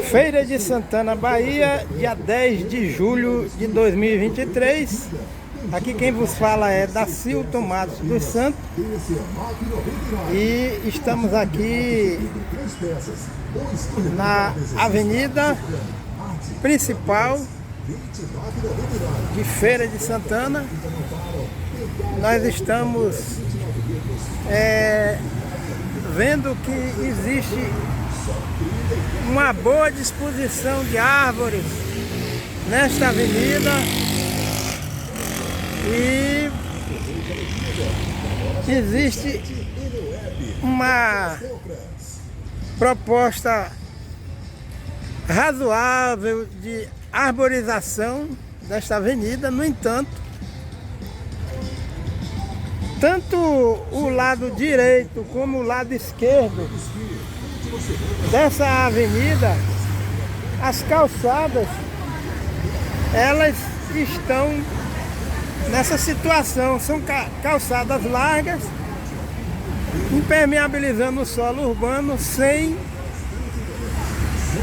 Feira de Santana, Bahia, dia 10 de julho de 2023. Aqui quem vos fala é Dacilton Matos dos Santos. E estamos aqui na avenida principal de Feira de Santana. Nós estamos vendo que existe uma boa disposição de árvores nesta avenida e existe uma proposta razoável de arborização desta avenida. No entanto, tanto o lado direito como o lado esquerdo dessa avenida, as calçadas, elas estão nessa situação. São calçadas largas, impermeabilizando o solo urbano sem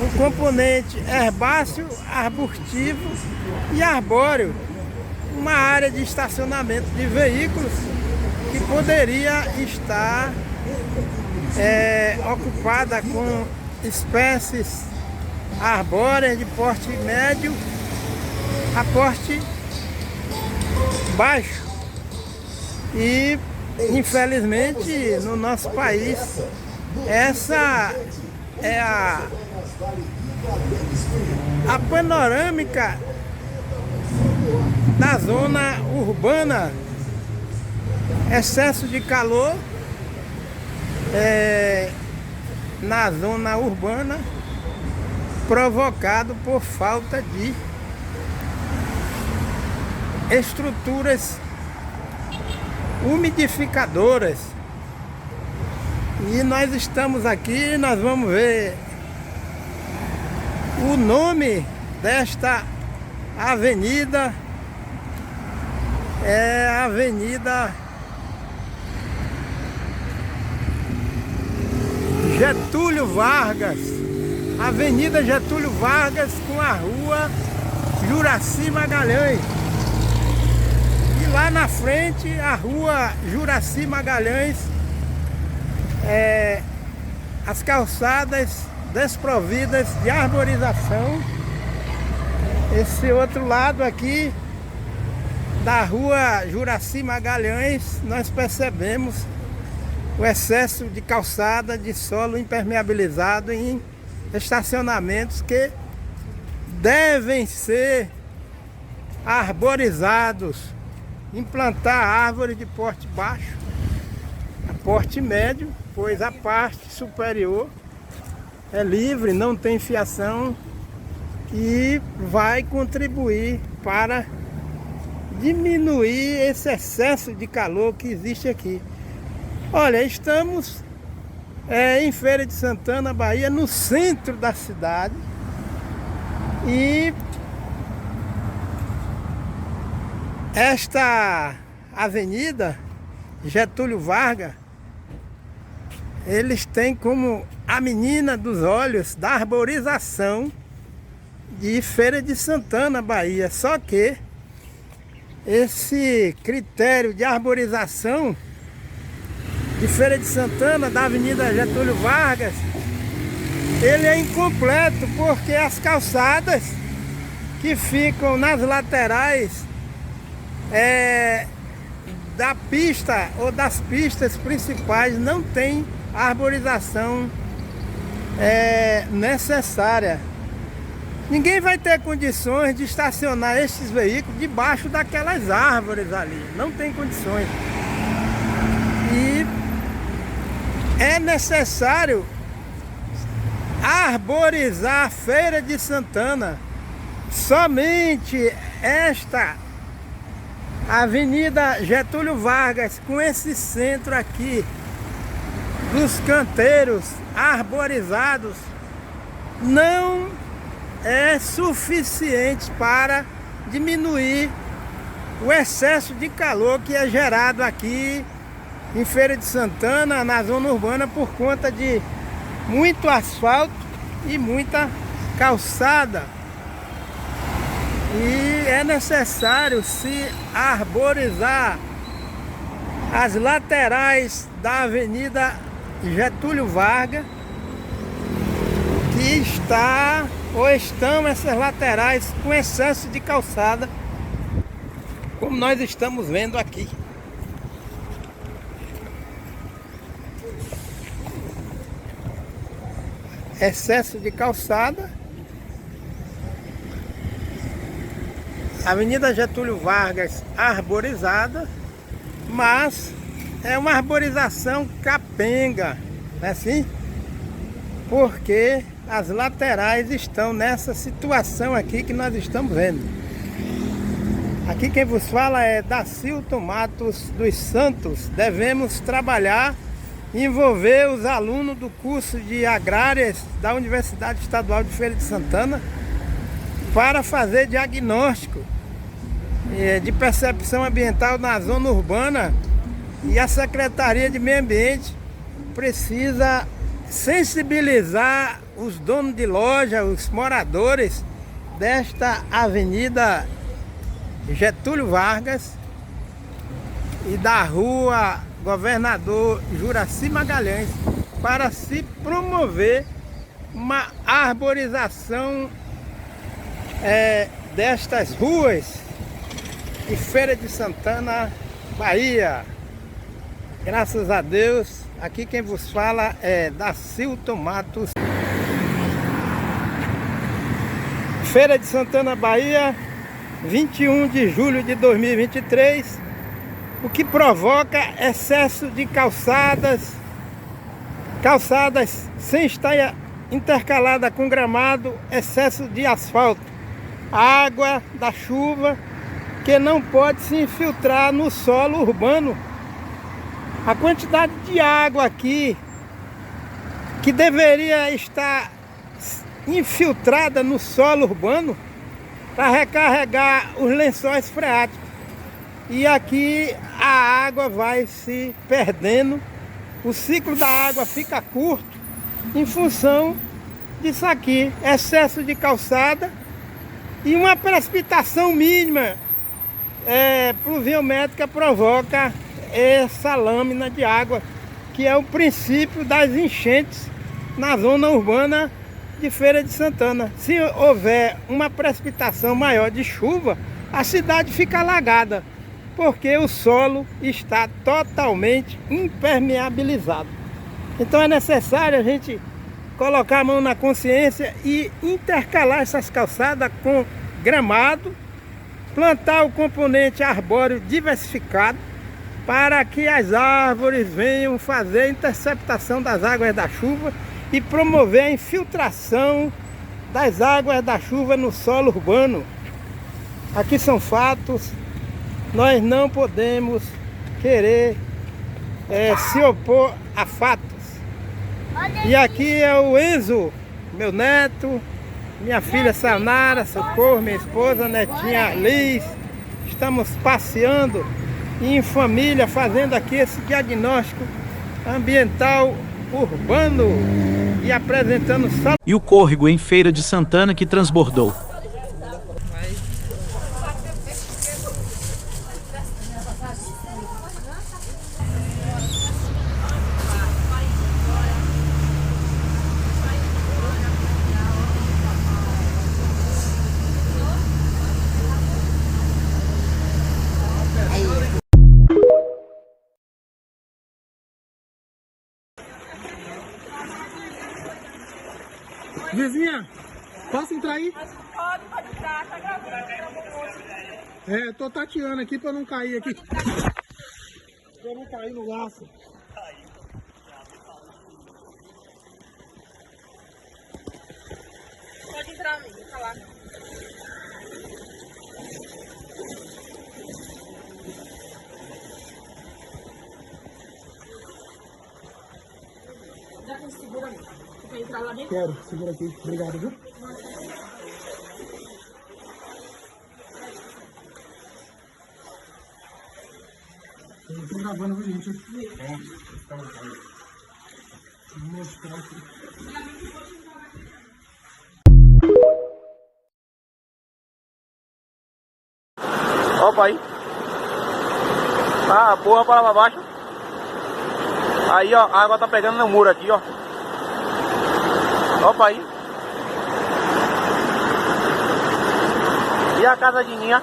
um componente herbáceo, arbustivo e arbóreo. Uma área de estacionamento de veículos que poderia estar ocupada com espécies arbóreas de porte médio a porte baixo. E infelizmente no nosso país essa é a panorâmica da zona urbana. Excesso de calor na zona urbana, provocado por falta de estruturas umidificadoras. E nós estamos aqui, nós vamos ver o nome desta avenida. É a Avenida Getúlio Vargas, Avenida Getúlio Vargas com a Rua Juraci Magalhães. E lá na frente a Rua Juraci Magalhães, as calçadas desprovidas de arborização. Esse outro lado aqui da Rua Juraci Magalhães, nós percebemos o excesso de calçada de solo impermeabilizado em estacionamentos que devem ser arborizados, implantar árvores de porte baixo a porte médio, pois a parte superior é livre, não tem fiação e vai contribuir para diminuir esse excesso de calor que existe aqui. Olha, estamos em Feira de Santana, Bahia, no centro da cidade, e esta avenida Getúlio Vargas, eles têm como a menina dos olhos da arborização de Feira de Santana, Bahia. Só que esse critério de arborização de Feira de Santana, da Avenida Getúlio Vargas, ele é incompleto, porque as calçadas que ficam nas laterais da pista ou das pistas principais não tem a arborização necessária. Ninguém vai ter condições de estacionar esses veículos debaixo daquelas árvores ali. Não tem condições. E é necessário arborizar a Feira de Santana. Somente esta Avenida Getúlio Vargas, com esse centro aqui dos canteiros arborizados, não é suficiente para diminuir o excesso de calor que é gerado aqui em Feira de Santana, na zona urbana, por conta de muito asfalto e muita calçada. E é necessário se arborizar as laterais da Avenida Getúlio Vargas, que está ou estão essas laterais com excesso de calçada, como nós estamos vendo aqui. Excesso de calçada. Avenida Getúlio Vargas arborizada, mas é uma arborização capenga, não é assim? Porque as laterais estão nessa situação aqui que nós estamos vendo. Aqui quem vos fala é Dacilton Matos dos Santos. Devemos trabalhar, envolver os alunos do curso de Agrárias da Universidade Estadual de Feira de Santana para fazer diagnóstico de percepção ambiental na zona urbana, e a Secretaria de Meio Ambiente precisa sensibilizar os donos de loja, os moradores desta Avenida Getúlio Vargas e da Rua Governador Juraci Magalhães, para se promover uma arborização destas ruas de Feira de Santana, Bahia. Graças a Deus, aqui quem vos fala é Dacilton Matos. Feira de Santana, Bahia, 21 de julho de 2023, o que provoca excesso de calçadas sem estar intercalada com gramado, excesso de asfalto, água da chuva que não pode se infiltrar no solo urbano. A quantidade de água aqui que deveria estar infiltrada no solo urbano para recarregar os lençóis freáticos, e aqui a água vai se perdendo, o ciclo da água fica curto em função disso aqui, excesso de calçada e uma precipitação mínima pluviométrica provoca essa lâmina de água, que é o princípio das enchentes na zona urbana de Feira de Santana. Se houver uma precipitação maior de chuva, a cidade fica alagada, porque o solo está totalmente impermeabilizado. Então é necessário a gente colocar a mão na consciência e intercalar essas calçadas com gramado, plantar o componente arbóreo diversificado, para que as árvores venham fazer a interceptação das águas da chuva e promover a infiltração das águas da chuva no solo urbano. Aqui são fatos, nós não podemos querer se opor a fatos. E aqui é o Enzo, meu neto, minha filha Sanara, Socorro, minha esposa, netinha Liz. Estamos passeando em família, fazendo aqui esse diagnóstico ambiental urbano e apresentando só. E o córrego em Feira de Santana que transbordou. Vizinha, posso entrar aí? Pode entrar, tá gravando. Tô tateando aqui pra não cair aqui. Pra não cair no laço. Pode entrar, amigo, tá lá. Já tem segura, amigo. Você quer entrar lá dentro? Quero, segura aqui. Obrigado, viu? Eu tô gravando, viu, gente? Vou mostrar aqui. Opa aí. Ah, porra para lá abaixo. Aí, ó, a água tá pegando no muro aqui, ó. Opa aí. E a casa de Ninha?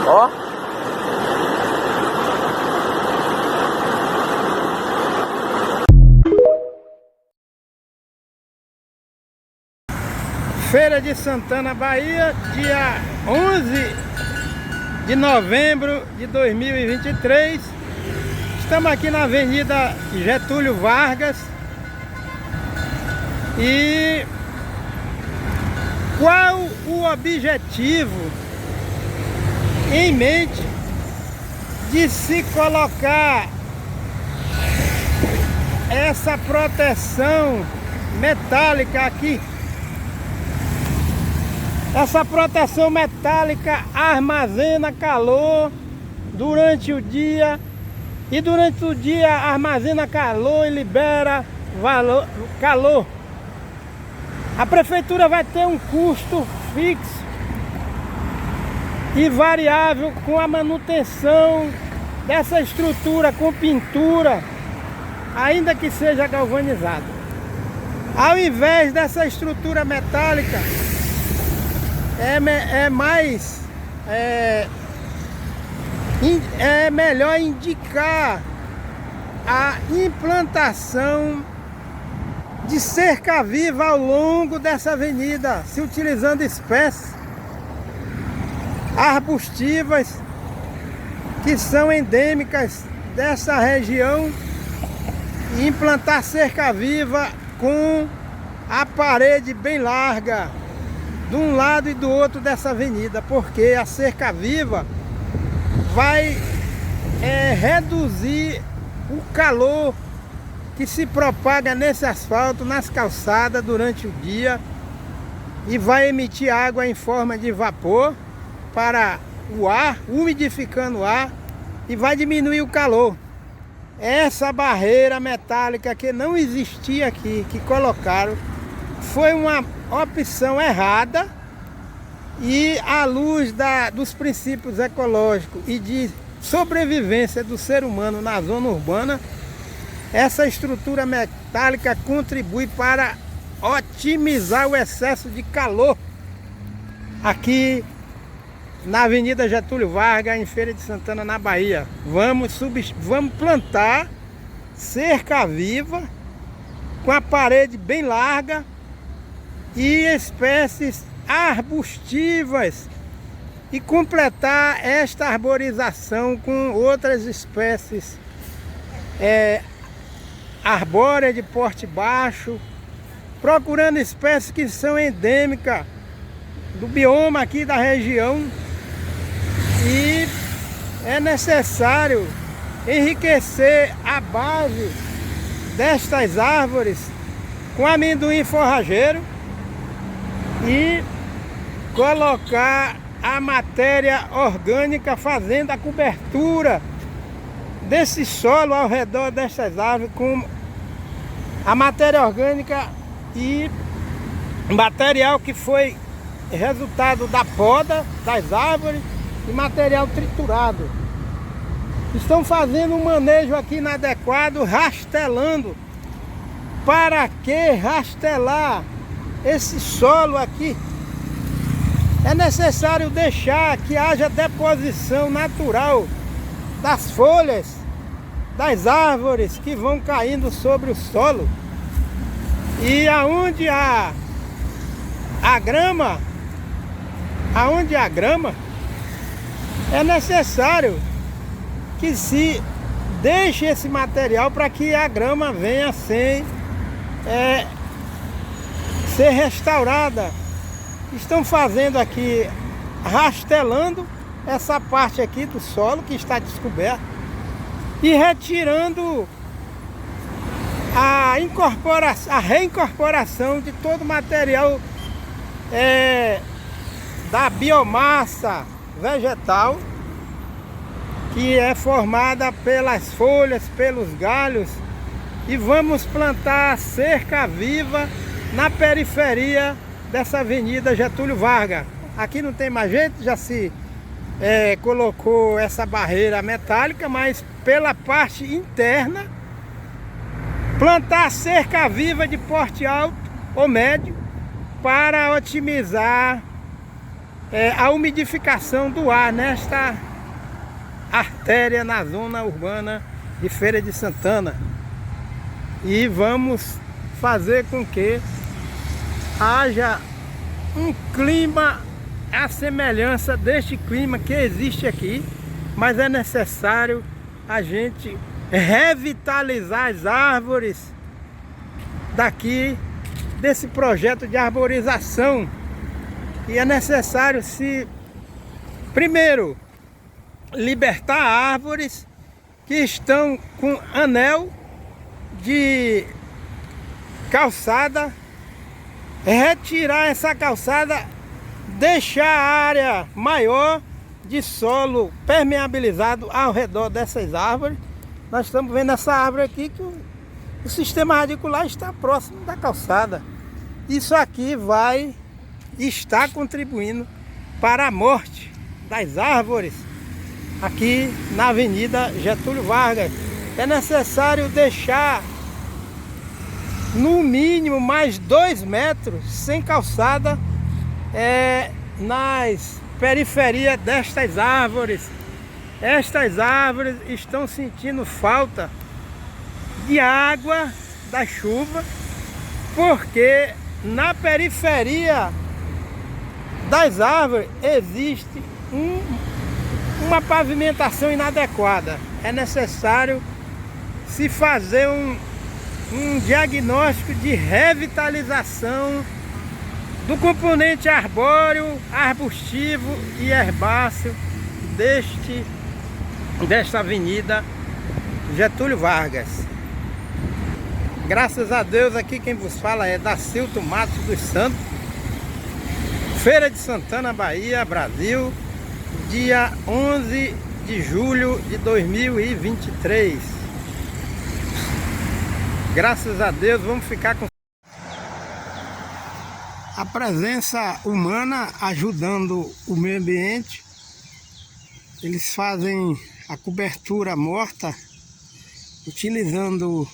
Ó. Feira de Santana, Bahia, dia 11 de novembro de 2023. Estamos aqui na Avenida Getúlio Vargas. E qual o objetivo em mente de se colocar essa proteção metálica aqui? Essa proteção metálica armazena calor durante o dia, e durante o dia armazena calor e libera calor. A prefeitura vai ter um custo fixo e variável com a manutenção dessa estrutura com pintura, ainda que seja galvanizada. Ao invés dessa estrutura metálica, é melhor indicar a implantação de cerca-viva ao longo dessa avenida, se utilizando espécies arbustivas que são endêmicas dessa região, e implantar cerca-viva com a parede bem larga de um lado e do outro dessa avenida, porque a cerca-viva vai reduzir o calor que se propaga nesse asfalto, nas calçadas durante o dia, e vai emitir água em forma de vapor para o ar, umidificando o ar, e vai diminuir o calor. Essa barreira metálica que não existia aqui, que colocaram, foi uma opção errada, e à luz dos princípios ecológicos e de sobrevivência do ser humano na zona urbana, essa estrutura metálica contribui para otimizar o excesso de calor aqui na Avenida Getúlio Vargas, em Feira de Santana, na Bahia. Vamos plantar cerca-viva com a parede bem larga e espécies arbustivas, e completar esta arborização com outras espécies arbóreas de porte baixo, procurando espécies que são endêmicas do bioma aqui da região. E é necessário enriquecer a base destas árvores com amendoim forrageiro e colocar a matéria orgânica, fazendo a cobertura desse solo ao redor dessas árvores com a matéria orgânica e material que foi resultado da poda das árvores e material triturado. Estão fazendo um manejo aqui inadequado, rastelando. Para que rastelar esse solo aqui? É necessário deixar que haja deposição natural das folhas das árvores que vão caindo sobre o solo. E aonde há grama, é necessário que se deixe esse material para que a grama venha ser restaurada. Estão fazendo aqui, rastelando essa parte aqui do solo que está descoberta e retirando a reincorporação de todo o material da biomassa vegetal que é formada pelas folhas, pelos galhos, e vamos plantar cerca viva na periferia dessa avenida Getúlio Vargas. Aqui não tem mais jeito, já se colocou essa barreira metálica, mas pela parte interna, plantar cerca viva de porte alto ou médio para otimizar a umidificação do ar nesta artéria na zona urbana de Feira de Santana. E vamos fazer com que haja um clima à semelhança deste clima que existe aqui, mas é necessário a gente revitalizar as árvores daqui, desse projeto de arborização. E é necessário primeiro, libertar árvores que estão com anel de calçada, retirar essa calçada, deixar a área maior de solo permeabilizado ao redor dessas árvores. Nós estamos vendo essa árvore aqui que o sistema radicular está próximo da calçada. Isso aqui vai estar contribuindo para a morte das árvores aqui na Avenida Getúlio Vargas. É necessário deixar no mínimo mais 2 metros sem calçada nas periferias destas árvores. Estas árvores estão sentindo falta de água da chuva, porque na periferia das árvores existe uma pavimentação inadequada. É necessário se fazer um diagnóstico de revitalização do componente arbóreo, arbustivo e herbáceo desta avenida Getúlio Vargas. Graças a Deus, aqui quem vos fala é Dacilton Matos dos Santos, Feira de Santana, Bahia, Brasil, dia 11 de julho de 2023. Graças a Deus, vamos ficar com a presença humana ajudando o meio ambiente. Eles fazem a cobertura morta utilizando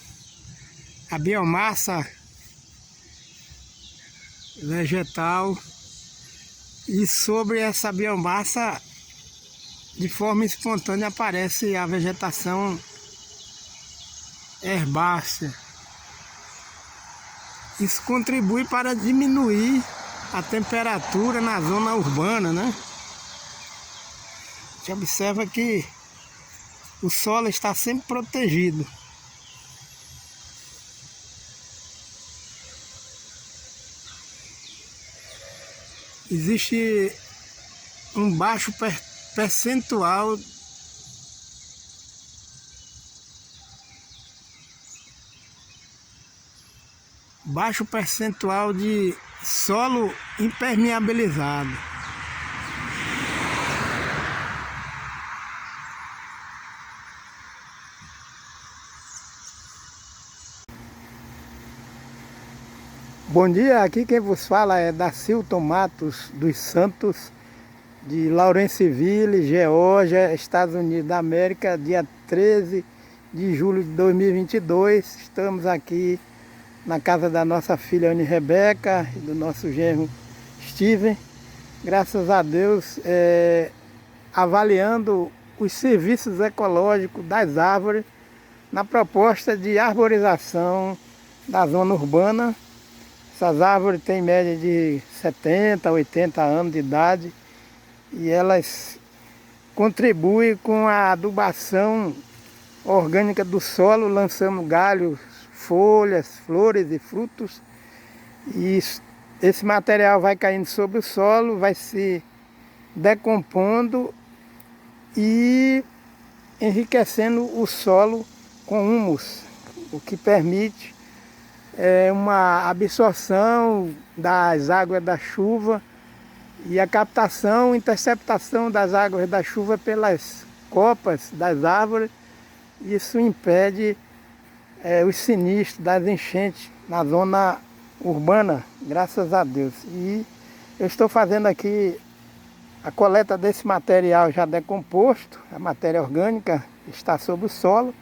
a biomassa vegetal, e sobre essa biomassa, de forma espontânea, aparece a vegetação herbácea. Isso contribui para diminuir a temperatura na zona urbana, né? A gente observa que o solo está sempre protegido. Existe um baixo percentual de solo impermeabilizado. Bom dia, aqui quem vos fala é Dacilton Matos dos Santos, de Lawrenceville, Geórgia, Estados Unidos da América, dia 13 de julho de 2022. Estamos aqui na casa da nossa filha Anne Rebeca e do nosso genro Steven. Graças a Deus, avaliando os serviços ecológicos das árvores na proposta de arborização da zona urbana. Essas árvores têm média de 70, 80 anos de idade e elas contribuem com a adubação orgânica do solo, lançando galhos, folhas, flores e frutos. E esse material vai caindo sobre o solo, vai se decompondo e enriquecendo o solo com humus, o que permite uma absorção das águas da chuva e a captação, interceptação das águas da chuva pelas copas das árvores. Isso impede os sinistros das enchentes na zona urbana, graças a Deus. E eu estou fazendo aqui a coleta desse material já decomposto, a matéria orgânica está sobre o solo,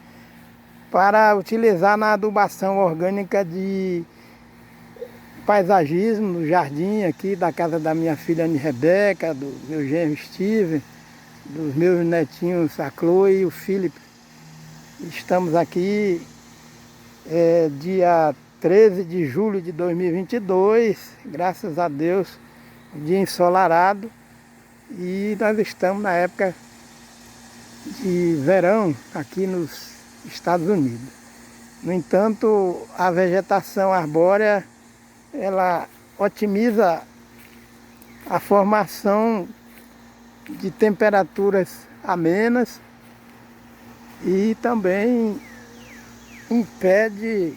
para utilizar na adubação orgânica de paisagismo, no jardim aqui da casa da minha filha Anne Rebeca, do meu genro Steven, dos meus netinhos a Chloe e o Felipe. Estamos aqui dia 13 de julho de 2022, graças a Deus, um dia ensolarado, e nós estamos na época de verão aqui nos Estados Unidos. No entanto, a vegetação arbórea, ela otimiza a formação de temperaturas amenas e também impede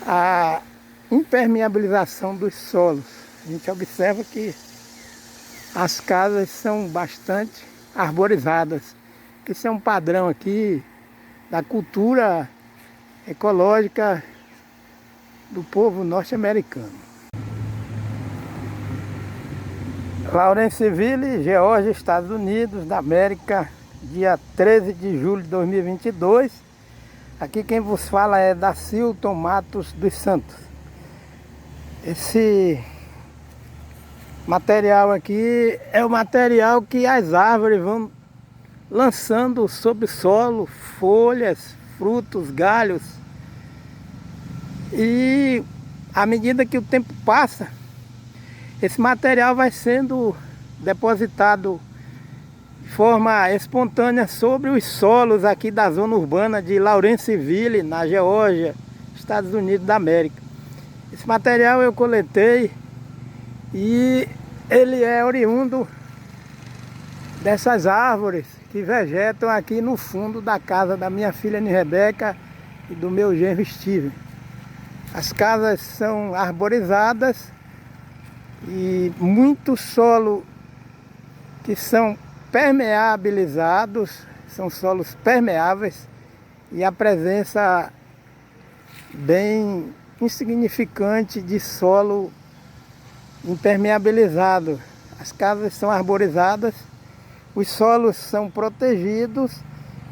a impermeabilização dos solos. A gente observa que as casas são bastante arborizadas. Esse é um padrão aqui da cultura ecológica do povo norte-americano. Lawrenceville, Geórgia, Estados Unidos da América, dia 13 de julho de 2022. Aqui quem vos fala é Dacilton Matos dos Santos. Esse material aqui é o material que as árvores vão lançando sobre o solo, folhas, frutos, galhos. E à medida que o tempo passa, esse material vai sendo depositado de forma espontânea sobre os solos aqui da zona urbana de Lawrenceville, na Geórgia, Estados Unidos da América. Esse material eu coletei e ele é oriundo dessas árvores que vegetam aqui no fundo da casa da minha filha Anne Rebeca e do meu genro Steven. As casas são arborizadas e muito solo que são permeabilizados, são solos permeáveis, e a presença bem insignificante de solo impermeabilizado. As casas são arborizadas, os solos são protegidos,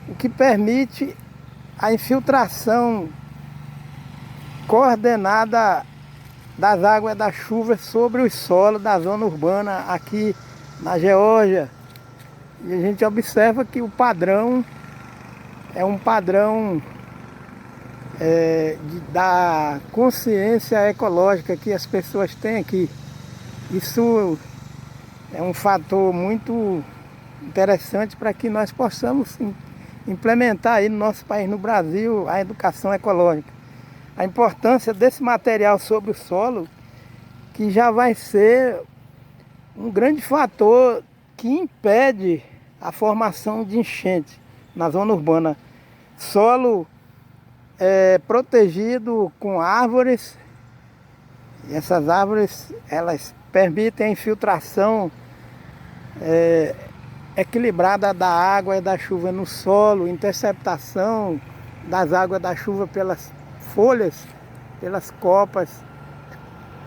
o que permite a infiltração coordenada das águas da chuva sobre os solos da zona urbana aqui na Geórgia. E a gente observa que o padrão é um padrão da consciência ecológica que as pessoas têm aqui. Isso é um fator muito interessante para que nós possamos implementar aí no nosso país, no Brasil, a educação ecológica. A importância desse material sobre o solo, que já vai ser um grande fator que impede a formação de enchente na zona urbana. Solo protegido com árvores, e essas árvores elas permitem a infiltração equilibrada da água e da chuva no solo, interceptação das águas da chuva pelas folhas, pelas copas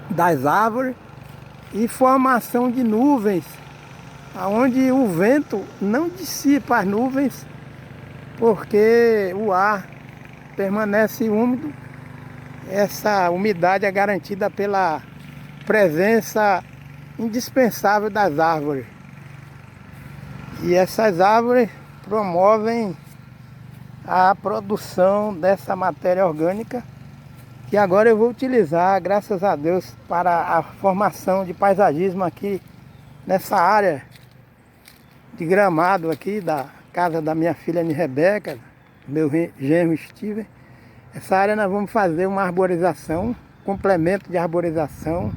das árvores, e formação de nuvens, onde o vento não dissipa as nuvens, porque o ar permanece úmido. Essa umidade é garantida pela presença indispensável das árvores. E essas árvores promovem a produção dessa matéria orgânica, que agora eu vou utilizar, graças a Deus, para a formação de paisagismo aqui nessa área de gramado aqui da casa da minha filha Anne Rebeca, meu genro Steven. Essa área nós vamos fazer uma arborização, complemento de arborização,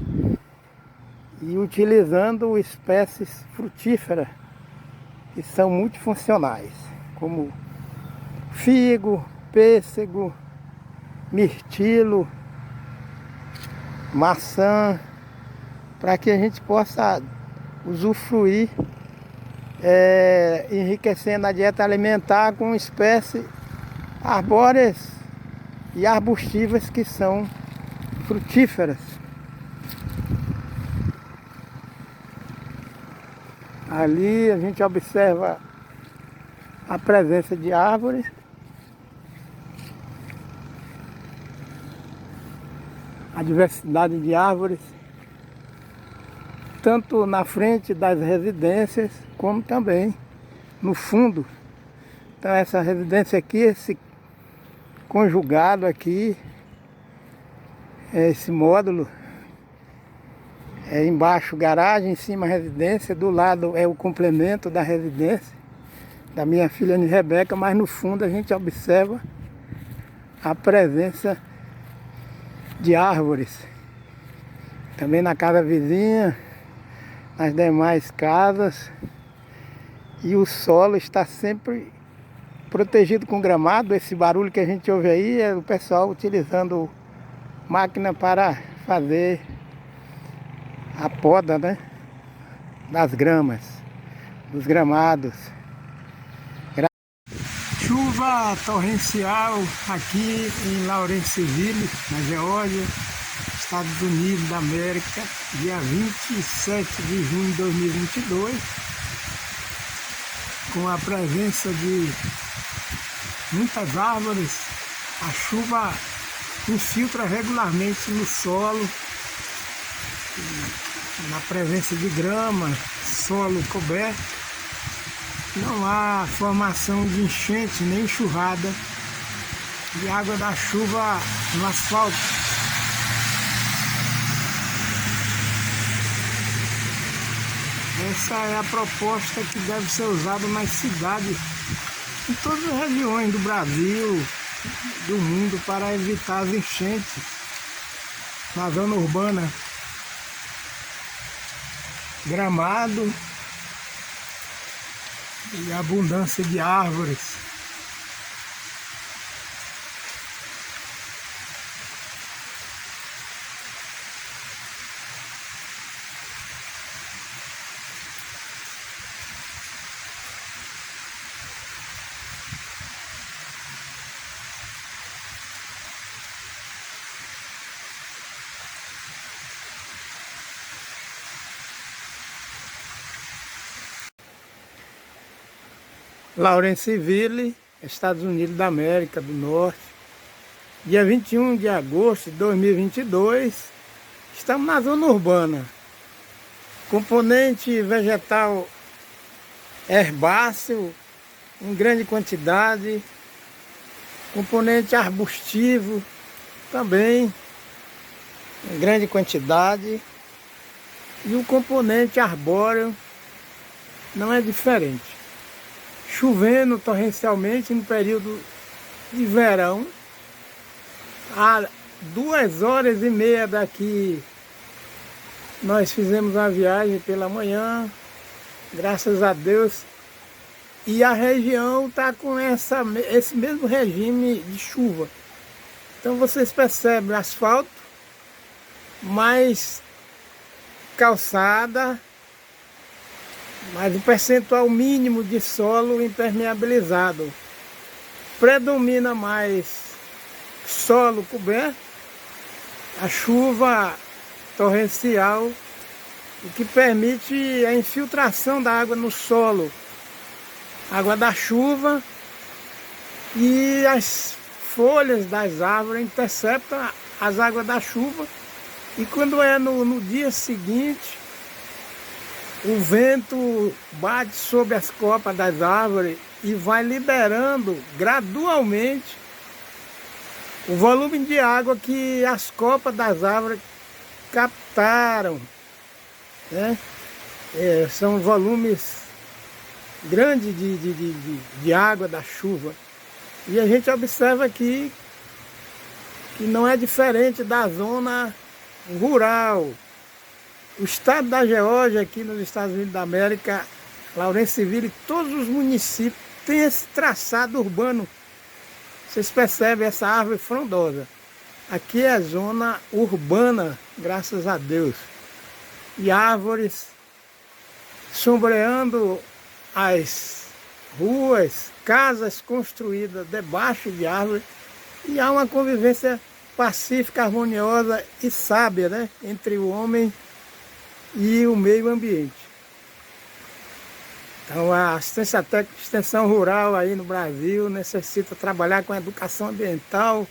e utilizando espécies frutíferas que são multifuncionais, como figo, pêssego, mirtilo, maçã, para que a gente possa usufruir enriquecendo a dieta alimentar com espécies arbóreas e arbustivas que são frutíferas. Ali a gente observa a presença de árvores. A diversidade de árvores, tanto na frente das residências, como também no fundo. Então essa residência aqui, esse conjugado aqui, esse módulo, embaixo garagem, em cima residência, do lado é o complemento da residência da minha filha Ana Rebeca, mas no fundo a gente observa a presença de árvores. Também na casa vizinha, nas demais casas. E o solo está sempre protegido com gramado. Esse barulho que a gente ouve aí é o pessoal utilizando máquina para fazer a poda, né, das gramas, dos gramados. Chuva torrencial aqui em Lawrenceville, na Geórgia, Estados Unidos da América, dia 27 de junho de 2022, com a presença de muitas árvores. A chuva infiltra regularmente no solo, na presença de grama, solo coberto. Não há formação de enchente nem enxurrada de água da chuva no asfalto. Essa é a proposta que deve ser usada nas cidades, em todas as regiões do Brasil, do mundo, para evitar as enchentes na zona urbana. Gramado e abundância de árvores. Lawrenceville, Estados Unidos da América do Norte, dia 21 de agosto de 2022, estamos na zona urbana. Componente vegetal herbáceo em grande quantidade, componente arbustivo também em grande quantidade, e o componente arbóreo não é diferente. Chovendo torrencialmente no período de verão. Há 2h30 daqui nós fizemos uma viagem pela manhã, graças a Deus, e a região está com esse mesmo regime de chuva. Então vocês percebem asfalto, mais calçada, mas o percentual mínimo de solo impermeabilizado. Predomina mais solo coberto, a chuva torrencial, o que permite a infiltração da água no solo, água da chuva, e as folhas das árvores interceptam as águas da chuva, e quando é no dia seguinte, o vento bate sobre as copas das árvores e vai liberando gradualmente o volume de água que as copas das árvores captaram, né? São volumes grandes de água da chuva. E a gente observa aqui que não é diferente da zona rural. O estado da Geórgia, aqui nos Estados Unidos da América, Lawrenceville, todos os municípios têm esse traçado urbano. Vocês percebem essa árvore frondosa. Aqui é a zona urbana, graças a Deus. E árvores sombreando as ruas, casas construídas debaixo de árvores e há uma convivência pacífica, harmoniosa e sábia, né, entre o homem e o meio ambiente. Então a assistência técnica de extensão rural aí no Brasil necessita trabalhar com a educação ambiental,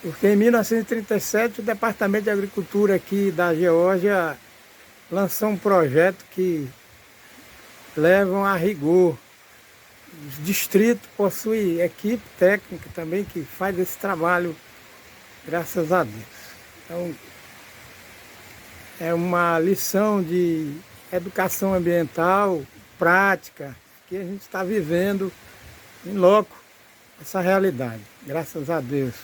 porque em 1937 o Departamento de Agricultura aqui da Geórgia lançou um projeto que levam a rigor. Os distritos possuem equipe técnica também que faz esse trabalho, graças a Deus. Então, é uma lição de educação ambiental, prática, que a gente está vivendo em loco essa realidade, graças a Deus.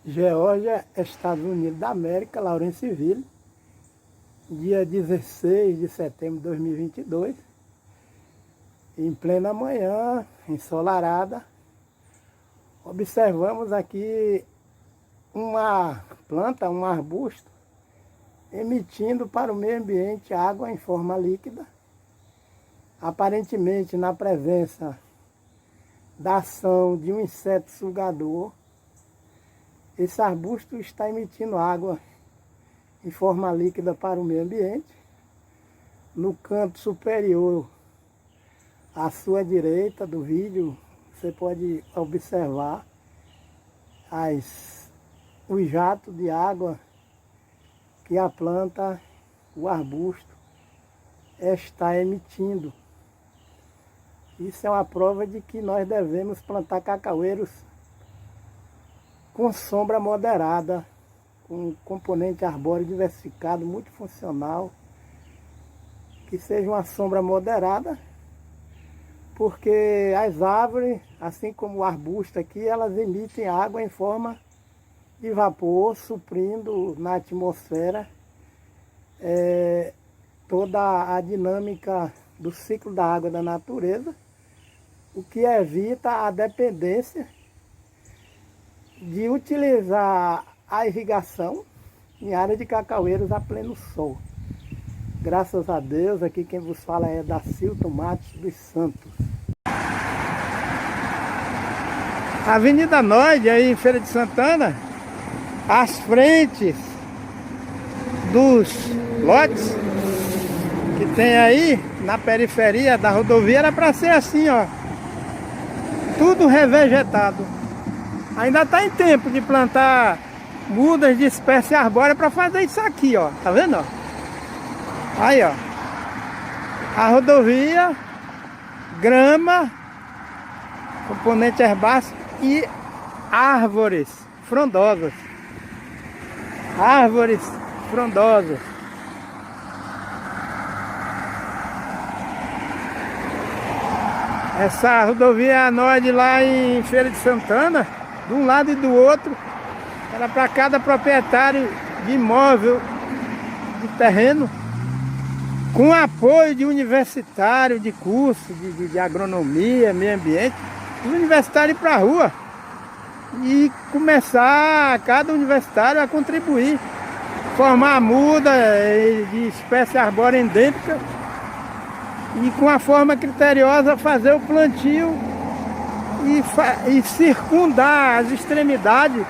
Geórgia, Estados Unidos da América, Lawrenceville, dia 16 de setembro de 2022, em plena manhã, ensolarada, observamos aqui uma planta, um arbusto, emitindo para o meio ambiente água em forma líquida, aparentemente na presença da ação de um inseto sugador. Esse arbusto está emitindo água em forma líquida para o meio ambiente. No canto superior, à sua direita do vídeo, você pode observar os jatos de água que a planta, o arbusto, está emitindo. Isso é uma prova de que nós devemos plantar cacaueiros com sombra moderada, com componente arbóreo diversificado, multifuncional, que seja uma sombra moderada, porque as árvores, assim como o arbusto aqui, elas emitem água em forma de vapor, suprindo na atmosfera toda a dinâmica do ciclo da água da natureza, o que evita a dependência de utilizar a irrigação em área de cacaueiros a pleno sol. Graças a Deus, aqui quem vos fala é Dacilton Matos dos Santos. Avenida Noide, aí em Feira de Santana, as frentes dos lotes que tem aí na periferia da rodovia era para ser assim, ó, tudo revegetado. Ainda está em tempo de plantar mudas de espécie arbórea para fazer isso aqui, ó, tá vendo, ó? Aí, ó, a rodovia, grama, componente herbáceo e árvores frondosas. Árvores frondosas. Essa rodovia Noide lá em Feira de Santana, de um lado e do outro, era para cada proprietário de imóvel, de terreno, com apoio de universitário, de curso de agronomia, meio ambiente, os universitários ir para a rua e começar cada universitário a contribuir, formar a muda de espécie arbórea endêmica e com a forma criteriosa fazer o plantio e circundar as extremidades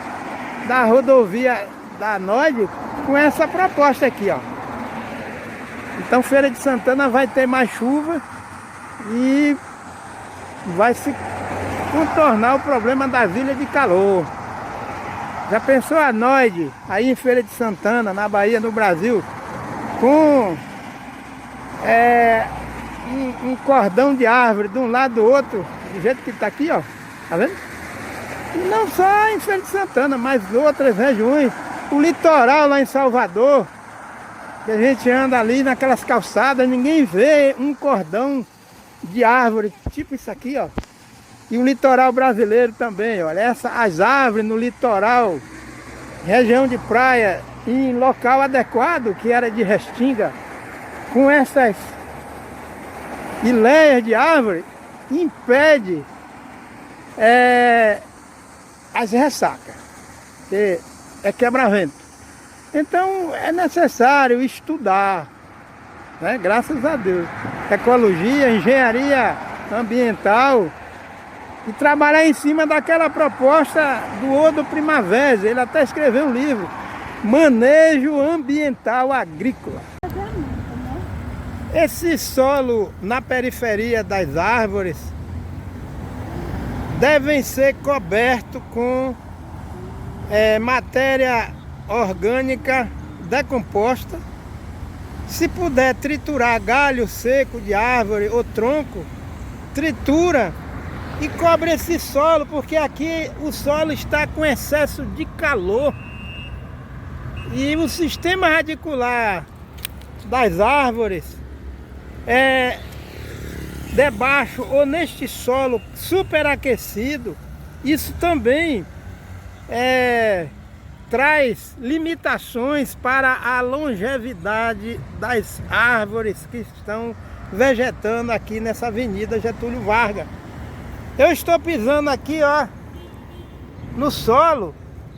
da rodovia da Noide com essa proposta aqui, ó. Então Feira de Santana vai ter mais chuva e vai se contornar o problema das ilhas de calor. Já pensou a Noide aí em Feira de Santana, na Bahia, no Brasil, com um cordão de árvore de um lado do outro, do jeito que está aqui, ó, tá vendo? E não só em Feira de Santana, mas outras regiões, o litoral lá em Salvador, que a gente anda ali naquelas calçadas, ninguém vê um cordão de árvore, tipo isso aqui, ó. E o litoral brasileiro também, olha, as árvores no litoral, região de praia, em local adequado, que era de restinga, com essas hileias de árvore, impede as ressacas, que é quebra-vento. Então é necessário estudar né? Graças a Deus. Ecologia, engenharia ambiental e trabalhar em cima daquela proposta do Odo Primavera. Ele até escreveu um livro, Manejo Ambiental Agrícola. Esse solo na periferia das árvores devem ser cobertos com matéria orgânica decomposta. Se puder triturar galho seco de árvore ou tronco, tritura e cobre esse solo, porque aqui o solo está com excesso de calor e o sistema radicular das árvores debaixo ou neste solo superaquecido, isso também traz limitações para a longevidade das árvores que estão vegetando aqui nessa Avenida Getúlio Vargas. Eu estou pisando aqui, ó, no solo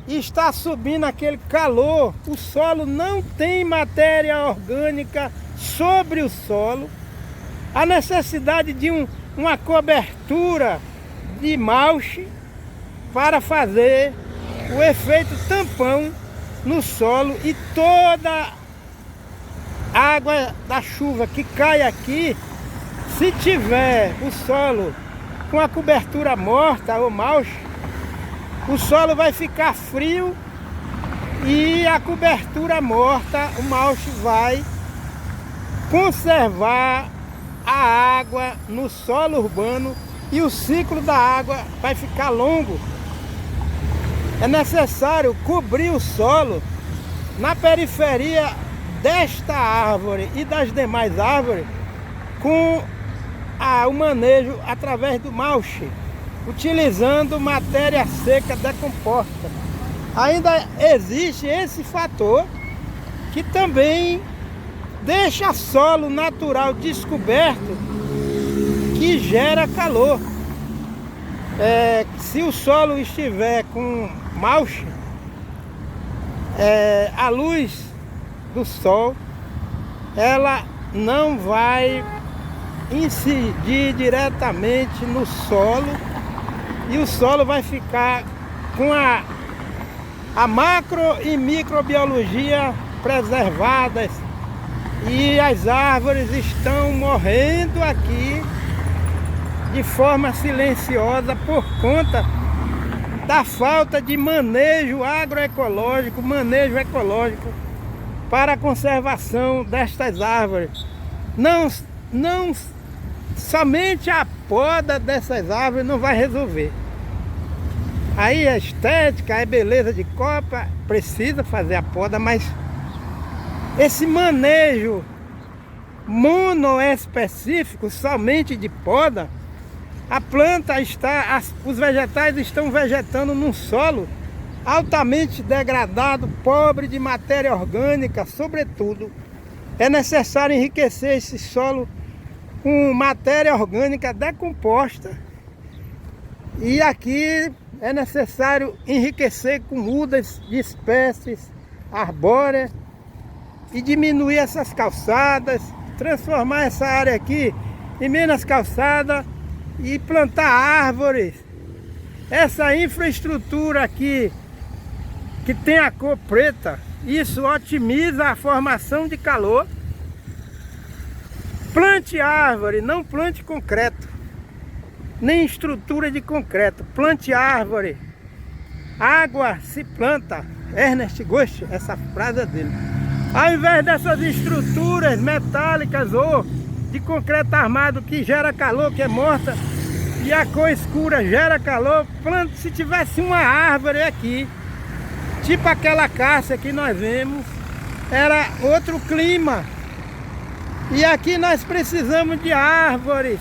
e está subindo aquele calor. O solo não tem matéria orgânica sobre o solo. A necessidade de uma cobertura de mulch para fazer o efeito tampão no solo, e toda a água da chuva que cai aqui, se tiver o solo com a cobertura morta ou mulch, o solo vai ficar frio e a cobertura morta, o mulch vai conservar a água no solo urbano e o ciclo da água vai ficar longo. É necessário cobrir o solo na periferia desta árvore e das demais árvores com o manejo através do mulch, utilizando matéria seca decomposta. Ainda existe esse fator que também deixa solo natural descoberto, que gera calor. Se o solo estiver com mulch, a luz do sol ela não vai incidir diretamente no solo e o solo vai ficar com a macro e microbiologia preservadas, e as árvores estão morrendo aqui de forma silenciosa por conta da falta de manejo agroecológico, manejo ecológico para a conservação destas árvores. Não somente a poda dessas árvores não vai resolver. Aí a estética, a beleza de copa, precisa fazer a poda, mas esse manejo monoespecífico, somente de poda, a planta os vegetais estão vegetando num solo altamente degradado, pobre de matéria orgânica. Sobretudo, é necessário enriquecer esse solo com matéria orgânica decomposta, e aqui é necessário enriquecer com mudas de espécies arbóreas e diminuir essas calçadas, transformar essa área aqui em menos calçada e plantar árvores. Essa infraestrutura aqui que tem a cor preta, isso otimiza a formação de calor. Plante árvore, não plante concreto, nem estrutura de concreto. Plante árvore. Água se planta. Ernest Goethe, essa frase é dele. Ao invés dessas estruturas metálicas ou de concreto armado que gera calor, que é morta, e a cor escura gera calor, planta. Se tivesse uma árvore aqui, tipo aquela cássia que nós vemos, era outro clima. E aqui nós precisamos de árvores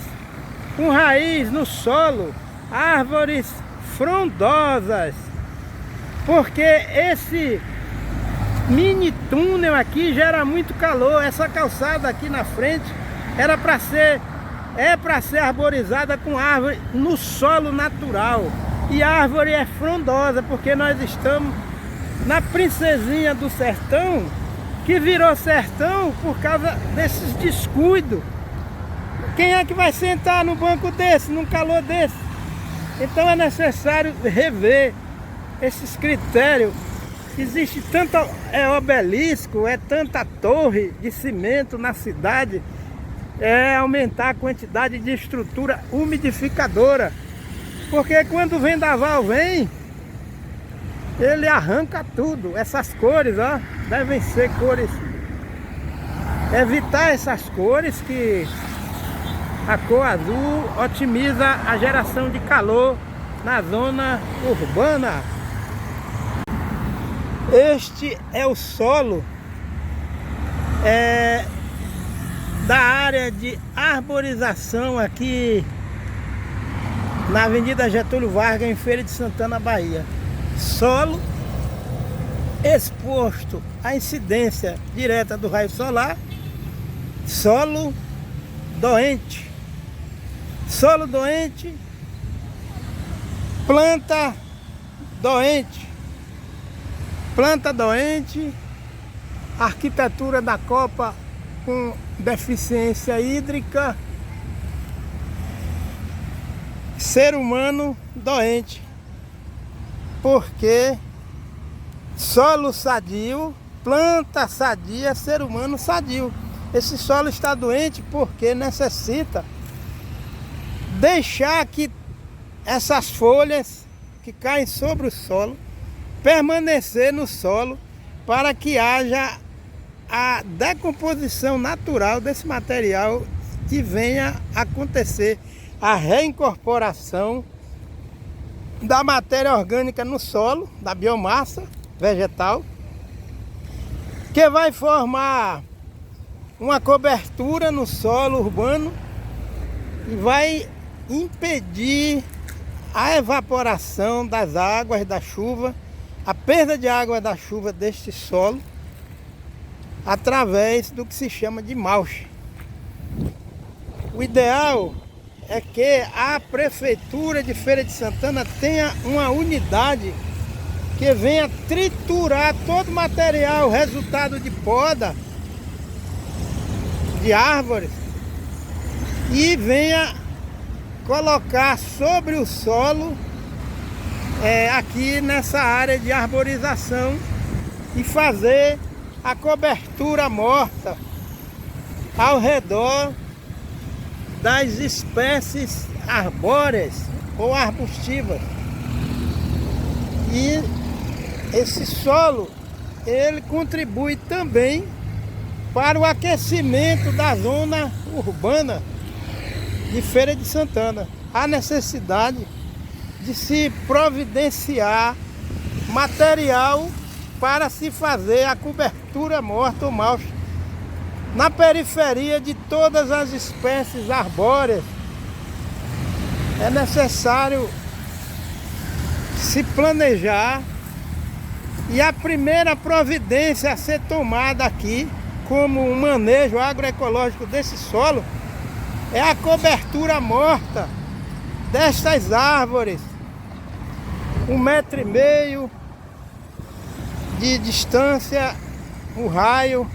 com raiz no solo, árvores frondosas, porque esse mini túnel aqui gera muito calor. Essa calçada aqui na frente era para ser arborizada com árvore no solo natural, e a árvore é frondosa porque nós estamos na princesinha do sertão, que virou sertão por causa desses descuidos. Quem é que vai sentar num banco desse, num calor desse? Então é necessário rever esses critérios. Existe tanto obelisco, tanta torre de cimento na cidade, aumentar a quantidade de estrutura umidificadora. Porque quando o vendaval vem, ele arranca tudo. Essas cores, ó, devem ser cores. Evitar essas cores, que a cor azul otimiza a geração de calor na zona urbana. Este é o solo da área de arborização aqui na Avenida Getúlio Vargas, em Feira de Santana, Bahia. Solo exposto à incidência direta do raio solar, solo doente. Solo doente, planta doente. Planta doente, arquitetura da copa com deficiência hídrica, ser humano doente, porque solo sadio, planta sadia, ser humano sadio. Esse solo está doente porque necessita deixar que essas folhas que caem sobre o solo permanecer no solo, para que haja a decomposição natural desse material e venha acontecer a reincorporação da matéria orgânica no solo, da biomassa vegetal, que vai formar uma cobertura no solo urbano e vai impedir a evaporação das águas da chuva, a perda de água da chuva deste solo, através do que se chama de mulch. O ideal é que a Prefeitura de Feira de Santana tenha uma unidade que venha triturar todo o material, resultado de poda de árvores, e venha colocar sobre o solo aqui nessa área de arborização e fazer a cobertura morta ao redor das espécies arbóreas ou arbustivas. E esse solo, ele contribui também para o aquecimento da zona urbana de Feira de Santana. Há necessidade de se providenciar material para se fazer a cobertura morta ou mulch na periferia de todas as espécies arbóreas. É necessário se planejar, e a primeira providência a ser tomada aqui, como um manejo agroecológico desse solo, é a cobertura morta destas árvores, 1,5 metro de distância, o raio,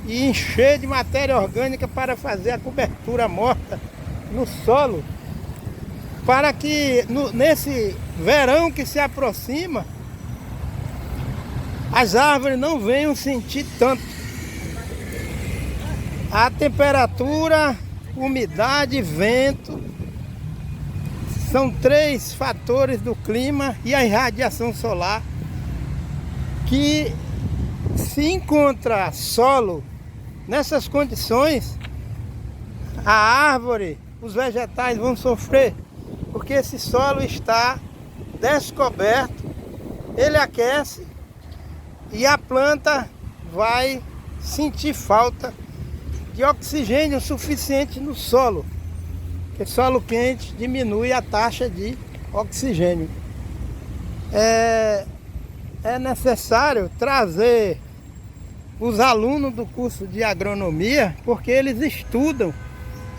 e encher de matéria orgânica para fazer a cobertura morta no solo, para que nesse verão que se aproxima, as árvores não venham sentir tanto a temperatura, umidade, vento. São 3 fatores do clima e a irradiação solar que, se encontra solo nessas condições, a árvore, os vegetais vão sofrer, porque esse solo está descoberto, ele aquece e a planta vai sentir falta de oxigênio suficiente no solo, porque solo quente diminui a taxa de oxigênio. É necessário trazer os alunos do curso de agronomia, porque eles estudam,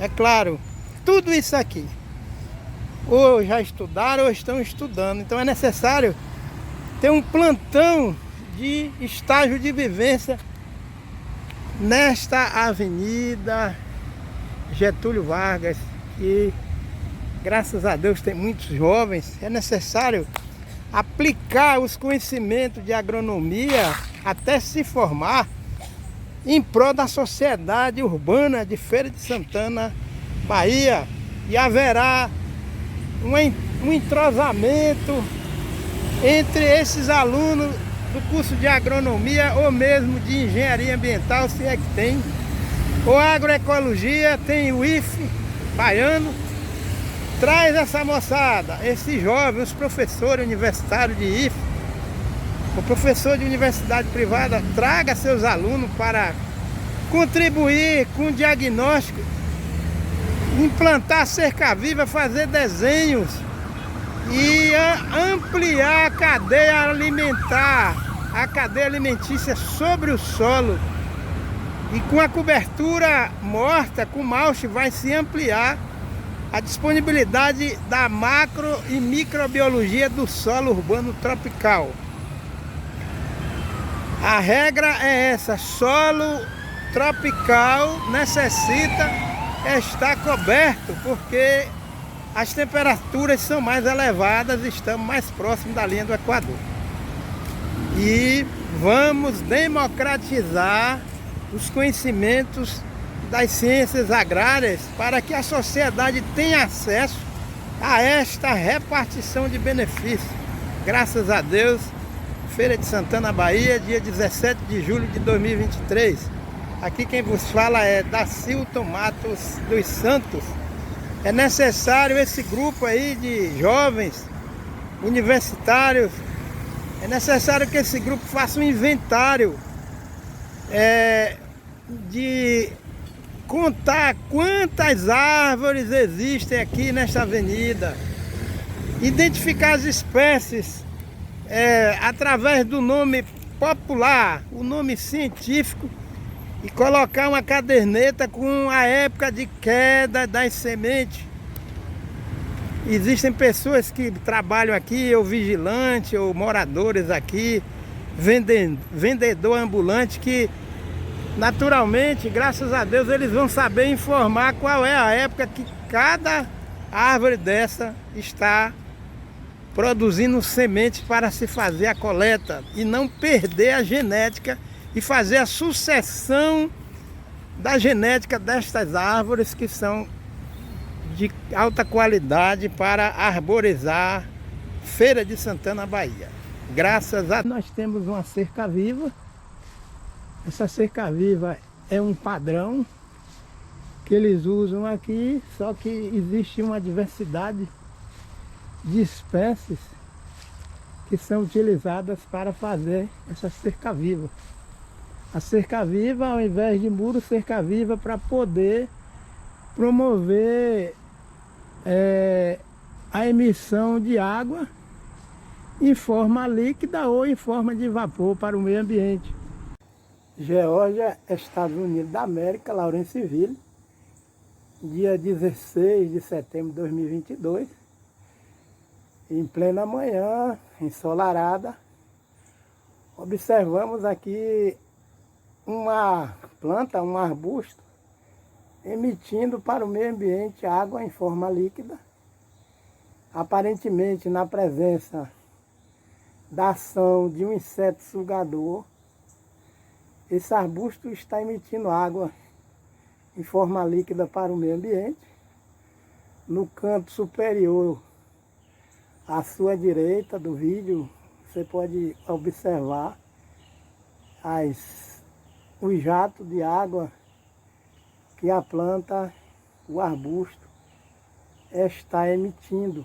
é claro, tudo isso aqui. Ou já estudaram ou estão estudando. Então é necessário ter um plantão de estágio de vivência nesta avenida Getúlio Vargas, que graças a Deus tem muitos jovens. É necessário aplicar os conhecimentos de agronomia até se formar em prol da sociedade urbana de Feira de Santana, Bahia, e haverá um entrosamento entre esses alunos do curso de agronomia ou mesmo de engenharia ambiental, se é que tem, ou agroecologia, tem o IFE baiano. Traz essa moçada, esses jovens, os professores universitários de IFE, o professor de universidade privada, traga seus alunos para contribuir com o diagnóstico, implantar cerca viva, fazer desenhos e ampliar a cadeia alimentar, a cadeia alimentícia sobre o solo. E com a cobertura morta, com mulch, vai se ampliar a disponibilidade da macro e microbiologia do solo urbano tropical. A regra é essa: solo tropical necessita estar coberto, porque as temperaturas são mais elevadas, estamos mais próximos da linha do Equador. E vamos democratizar os conhecimentos das ciências agrárias para que a sociedade tenha acesso a esta repartição de benefícios. Graças a Deus, Feira de Santana, Bahia, dia 17 de julho de 2023. Aqui quem vos fala é Dacilton Matos dos Santos. É necessário esse grupo aí de jovens universitários, é necessário que esse grupo faça um inventário de contar quantas árvores existem aqui nesta avenida, identificar as espécies através do nome popular, o nome científico, e colocar uma caderneta com a época de queda das sementes. Existem pessoas que trabalham aqui, ou vigilantes, ou moradores aqui, vendedor ambulante, que naturalmente, graças a Deus, eles vão saber informar qual é a época que cada árvore dessa está produzindo sementes para se fazer a coleta e não perder a genética e fazer a sucessão da genética destas árvores, que são de alta qualidade para arborizar Feira de Santana, Bahia. Graças a Deus nós temos uma cerca viva. Essa cerca viva é um padrão que eles usam aqui, só que existe uma diversidade de espécies que são utilizadas para fazer essa cerca viva. A cerca viva, ao invés de muro, cerca viva para poder promover a emissão de água em forma líquida ou em forma de vapor para o meio ambiente. Geórgia, Estados Unidos da América, Lawrenceville, dia 16 de setembro de 2022, em plena manhã, ensolarada, observamos aqui uma planta, um arbusto, emitindo para o meio ambiente água em forma líquida, aparentemente na presença da ação de um inseto sugador. Esse arbusto está emitindo água em forma líquida para o meio ambiente. No canto superior, à sua direita do vídeo, você pode observar os jatos de água que a planta, o arbusto, está emitindo.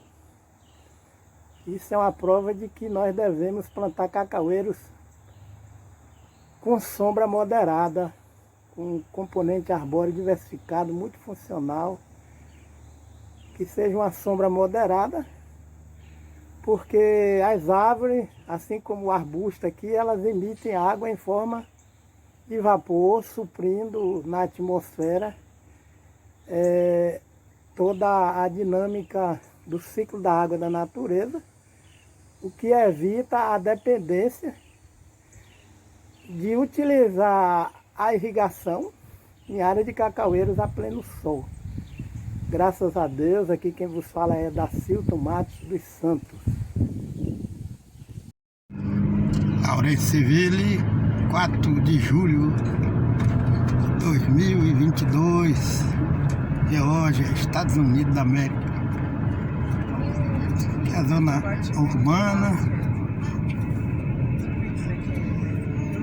Isso é uma prova de que nós devemos plantar cacaueiros com sombra moderada, com componente arbóreo diversificado, muito funcional, que seja uma sombra moderada, porque as árvores, assim como o arbusto aqui, elas emitem água em forma de vapor, suprindo na atmosfera toda a dinâmica do ciclo da água da natureza, o que evita a dependência de utilizar a irrigação em área de cacaueiros a pleno sol. Graças a Deus, aqui quem vos fala é Dacilton Matos dos Santos. Laurenceville, 4 de julho de 2022, Geórgia, Estados Unidos da América. Aqui é a zona urbana.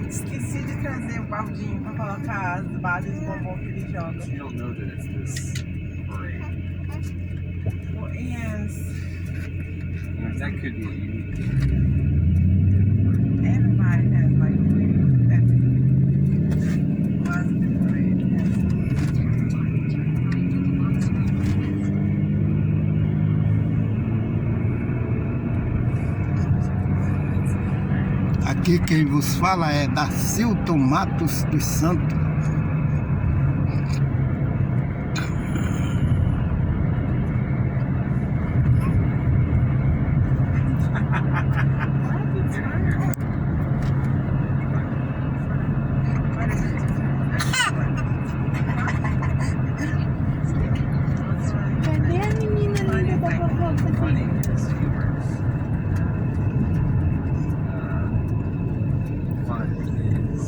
Esqueci de trazer o baldinho para colocar as bases de bombom que ele joga. You don't know that it's this parade. Well, yes. That could be a unique thing. Everybody has like that positive parade. Aqui quem vos fala é Dacilton Matos dos Santos. Cadê a menina linda da vovó? Funny is humorous. Fun is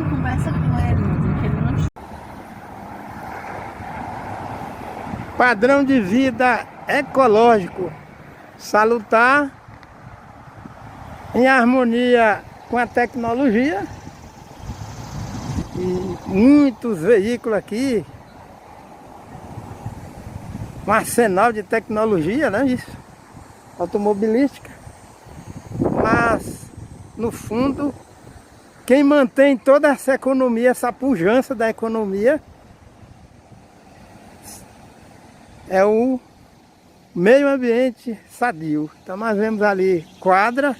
Conversa com ele, que ele não... Padrão de vida ecológico, salutar, em harmonia com a tecnologia. E muitos veículos aqui, um arsenal de tecnologia, né? Isso, automobilística. Mas, no fundo, quem mantém toda essa economia, essa pujança da economia, é o meio ambiente sadio. Então nós vemos ali quadra,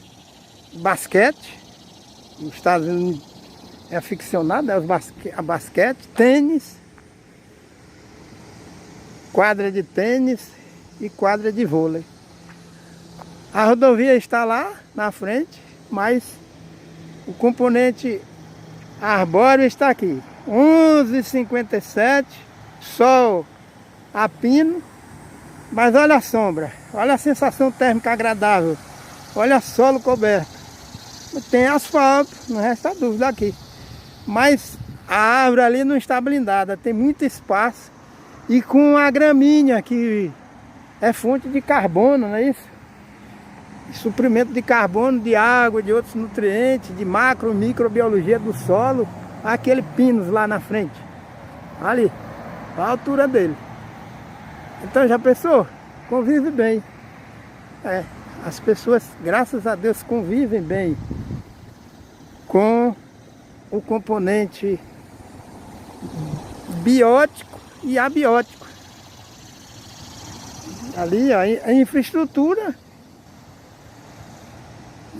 basquete, os Estados Unidos é aficionado a basquete, tênis, quadra de tênis e quadra de vôlei. A rodovia está lá na frente, mas o componente arbóreo está aqui. 11h57, sol a pino, mas olha a sombra, olha a sensação térmica agradável, olha solo coberto. Tem asfalto, não resta dúvida aqui. Mas a árvore ali não está blindada, tem muito espaço. E com a gramínea, que é fonte de carbono, não é isso? Suprimento de carbono, de água, de outros nutrientes, de macro, microbiologia do solo. Aquele pinus lá na frente, ali, a altura dele. Então já pensou? Convive bem. As pessoas, graças a Deus, convivem bem com o componente biótico e abiótico. Ali a infraestrutura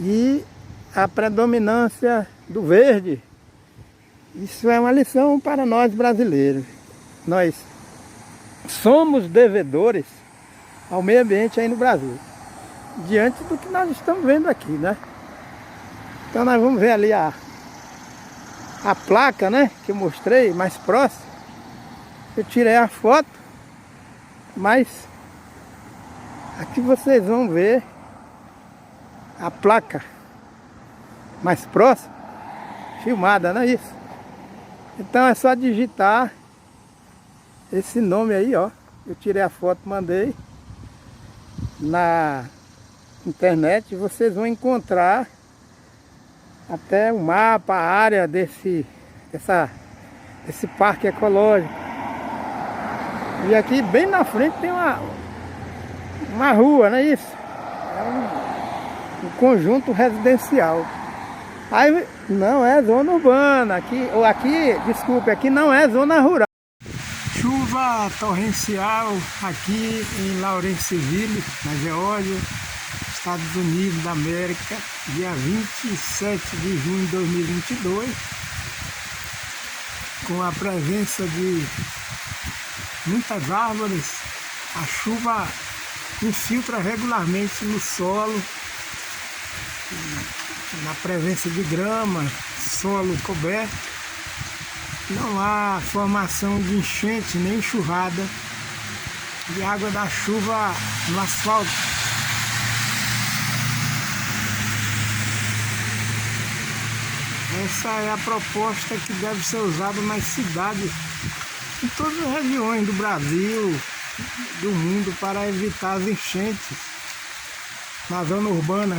e a predominância do verde. Isso é uma lição para nós brasileiros. Nós somos devedores ao meio ambiente aí no Brasil, diante do que nós estamos vendo aqui, né? Então nós vamos ver ali a placa, né, que eu mostrei mais próximo. Eu tirei a foto, mas aqui vocês vão ver a placa mais próxima, filmada, não é isso? Então é só digitar esse nome aí, ó. Eu tirei a foto, mandei na internet e vocês vão encontrar até o mapa, a área desse parque ecológico. E aqui bem na frente tem uma rua, não é isso? É um conjunto residencial. Aí não é zona urbana, desculpe, aqui não é zona rural. Chuva torrencial aqui em Laurenceville, na Geórgia, Estados Unidos da América, dia 27 de junho de 2022, com a presença de muitas árvores. A chuva infiltra regularmente no solo, na presença de grama, solo coberto. Não há formação de enchente nem enxurrada de água da chuva no asfalto. Essa é a proposta que deve ser usada nas cidades, em todas as regiões do Brasil, do mundo, para evitar as enchentes na zona urbana.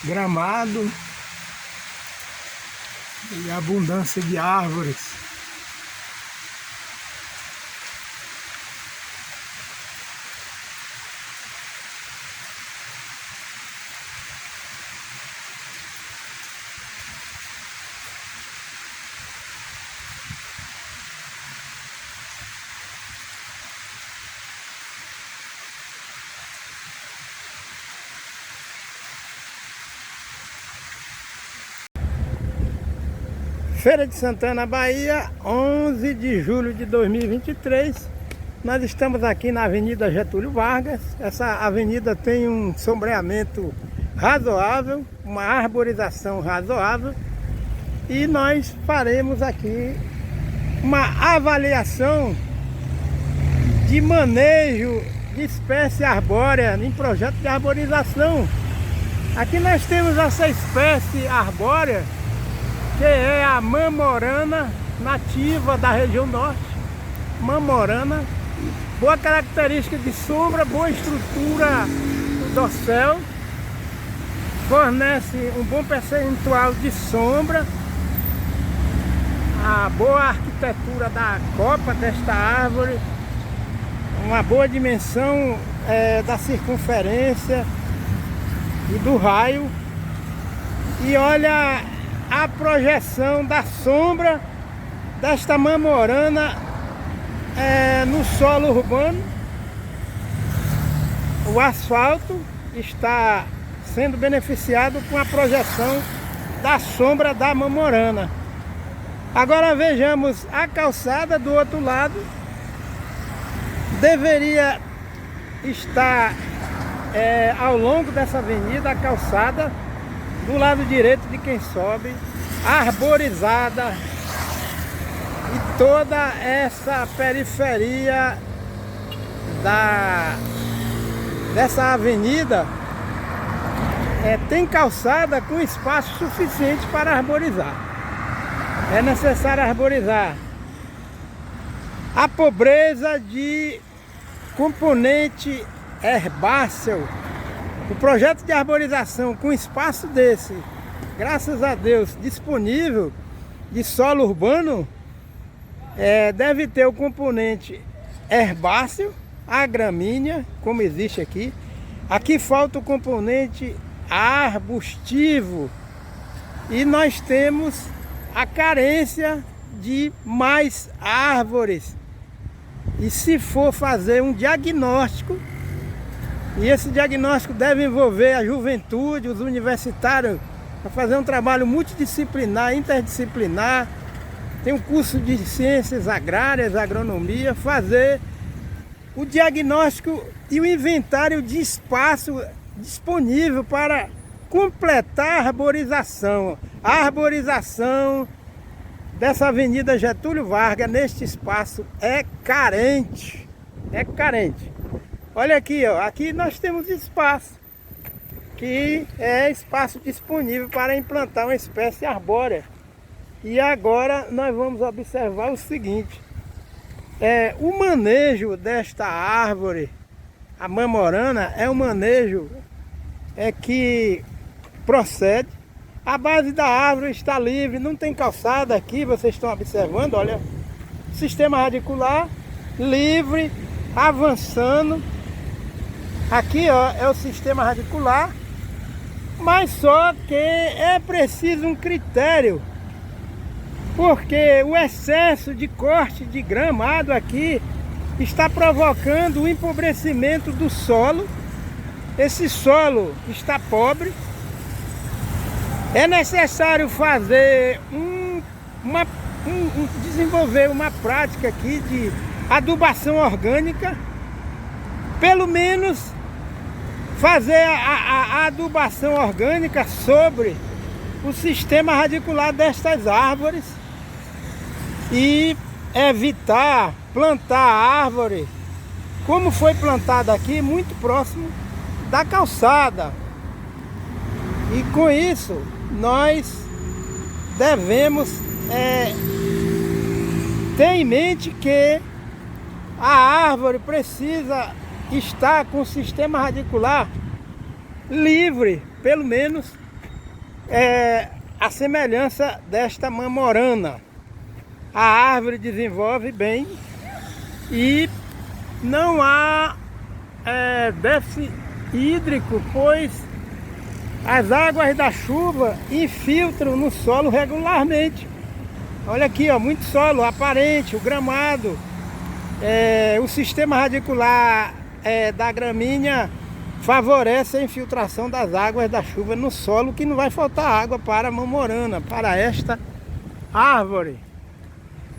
Gramado e abundância de árvores. Feira de Santana, Bahia, 11 de julho de 2023. Nós estamos aqui na Avenida Getúlio Vargas. Essa avenida tem um sombreamento razoável, uma arborização razoável. E nós faremos aqui uma avaliação de manejo de espécie arbórea em projeto de arborização. Aqui nós temos essa espécie arbórea, que é a mamorana, nativa da região norte. Mamorana, boa característica de sombra, boa estrutura do dossel, fornece um bom percentual de sombra, a boa arquitetura da copa desta árvore, uma boa dimensão da circunferência e do raio. E olha a projeção da sombra desta mamorana no solo urbano. O asfalto está sendo beneficiado com a projeção da sombra da mamorana. Agora vejamos a calçada do outro lado. Deveria estar ao longo dessa avenida a calçada do lado direito de quem sobe, arborizada, e toda essa periferia dessa avenida tem calçada com espaço suficiente para arborizar. É necessário arborizar. A pobreza de componente herbáceo. O projeto de arborização com espaço desse, graças a Deus, disponível de solo urbano, deve ter o componente herbáceo, a gramínea, como existe aqui. Aqui falta o componente arbustivo e nós temos a carência de mais árvores. E se for fazer um diagnóstico, e esse diagnóstico deve envolver a juventude, os universitários, para fazer um trabalho multidisciplinar, interdisciplinar. Tem um curso de ciências agrárias, agronomia, fazer o diagnóstico e o inventário de espaço disponível para completar a arborização. A arborização dessa Avenida Getúlio Vargas neste espaço é carente. É carente. Olha aqui, ó, aqui nós temos espaço, que é espaço disponível para implantar uma espécie arbórea. E agora nós vamos observar o seguinte, o manejo desta árvore, a mamorana, é um manejo que procede. A base da árvore está livre, não tem calçada aqui, vocês estão observando, olha, sistema radicular livre, avançando. Aqui, ó, é o sistema radicular, mas só que é preciso um critério, porque o excesso de corte de gramado aqui está provocando o empobrecimento do solo. Esse solo está pobre. É necessário fazer desenvolver uma prática aqui de adubação orgânica, pelo menos fazer a adubação orgânica sobre o sistema radicular destas árvores e evitar plantar a árvore como foi plantada aqui, muito próximo da calçada. E com isso nós devemos ter em mente que a árvore precisa estar com o sistema radicular livre, pelo menos a semelhança desta mamorana. A árvore desenvolve bem e não há déficit hídrico, pois as águas da chuva infiltram no solo regularmente. Olha aqui, ó, muito solo aparente, o gramado, o sistema radicular da gramínea favorece a infiltração das águas da chuva no solo, que não vai faltar água para a mamorana, para esta árvore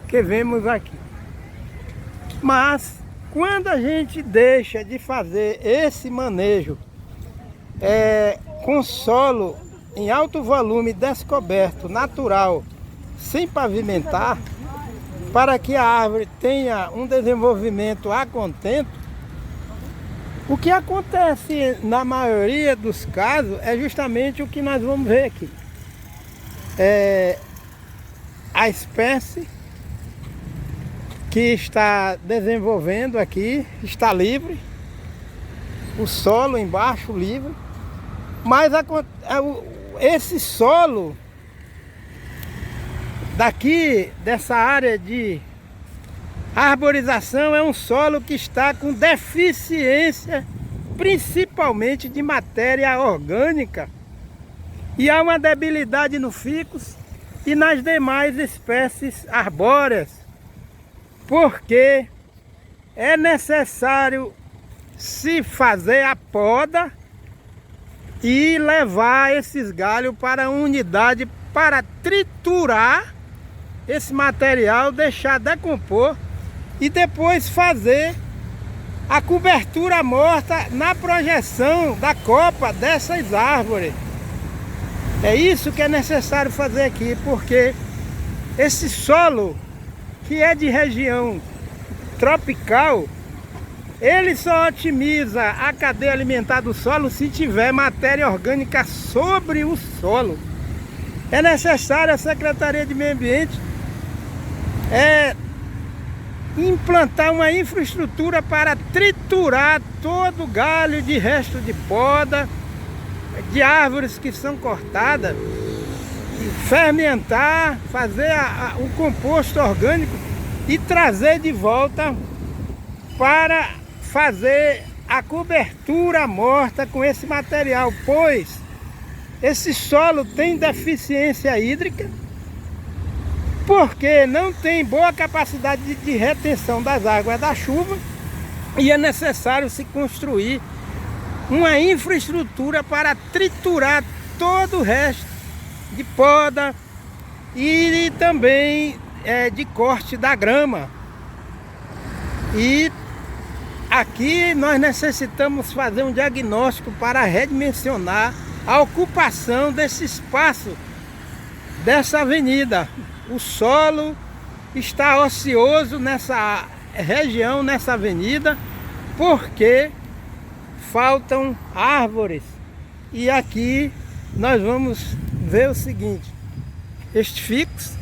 que vemos aqui. Mas quando a gente deixa de fazer esse manejo com solo em alto volume descoberto, natural, sem pavimentar, para que a árvore tenha um desenvolvimento a contento, o que acontece na maioria dos casos é justamente o que nós vamos ver aqui. A espécie que está desenvolvendo aqui está livre, o solo embaixo livre, mas esse solo daqui, dessa área de arborização, é um solo que está com deficiência, principalmente de matéria orgânica, e há uma debilidade no ficus e nas demais espécies arbóreas, porque é necessário se fazer a poda e levar esses galhos para a unidade para triturar esse material, deixar decompor e depois fazer a cobertura morta na projeção da copa dessas árvores. É isso que é necessário fazer aqui, porque esse solo, que é de região tropical, ele só otimiza a cadeia alimentar do solo se tiver matéria orgânica sobre o solo. É necessário a Secretaria de Meio Ambiente implantar uma infraestrutura para triturar todo o galho de resto de poda, de árvores que são cortadas, fermentar, fazer o composto orgânico e trazer de volta para fazer a cobertura morta com esse material, pois esse solo tem deficiência hídrica, porque não tem boa capacidade de retenção das águas da chuva, e é necessário se construir uma infraestrutura para triturar todo o resto de poda e também de corte da grama. E aqui nós necessitamos fazer um diagnóstico para redimensionar a ocupação desse espaço, dessa avenida. O solo está ocioso nessa região, nessa avenida, porque faltam árvores. E aqui nós vamos ver o seguinte: este ficus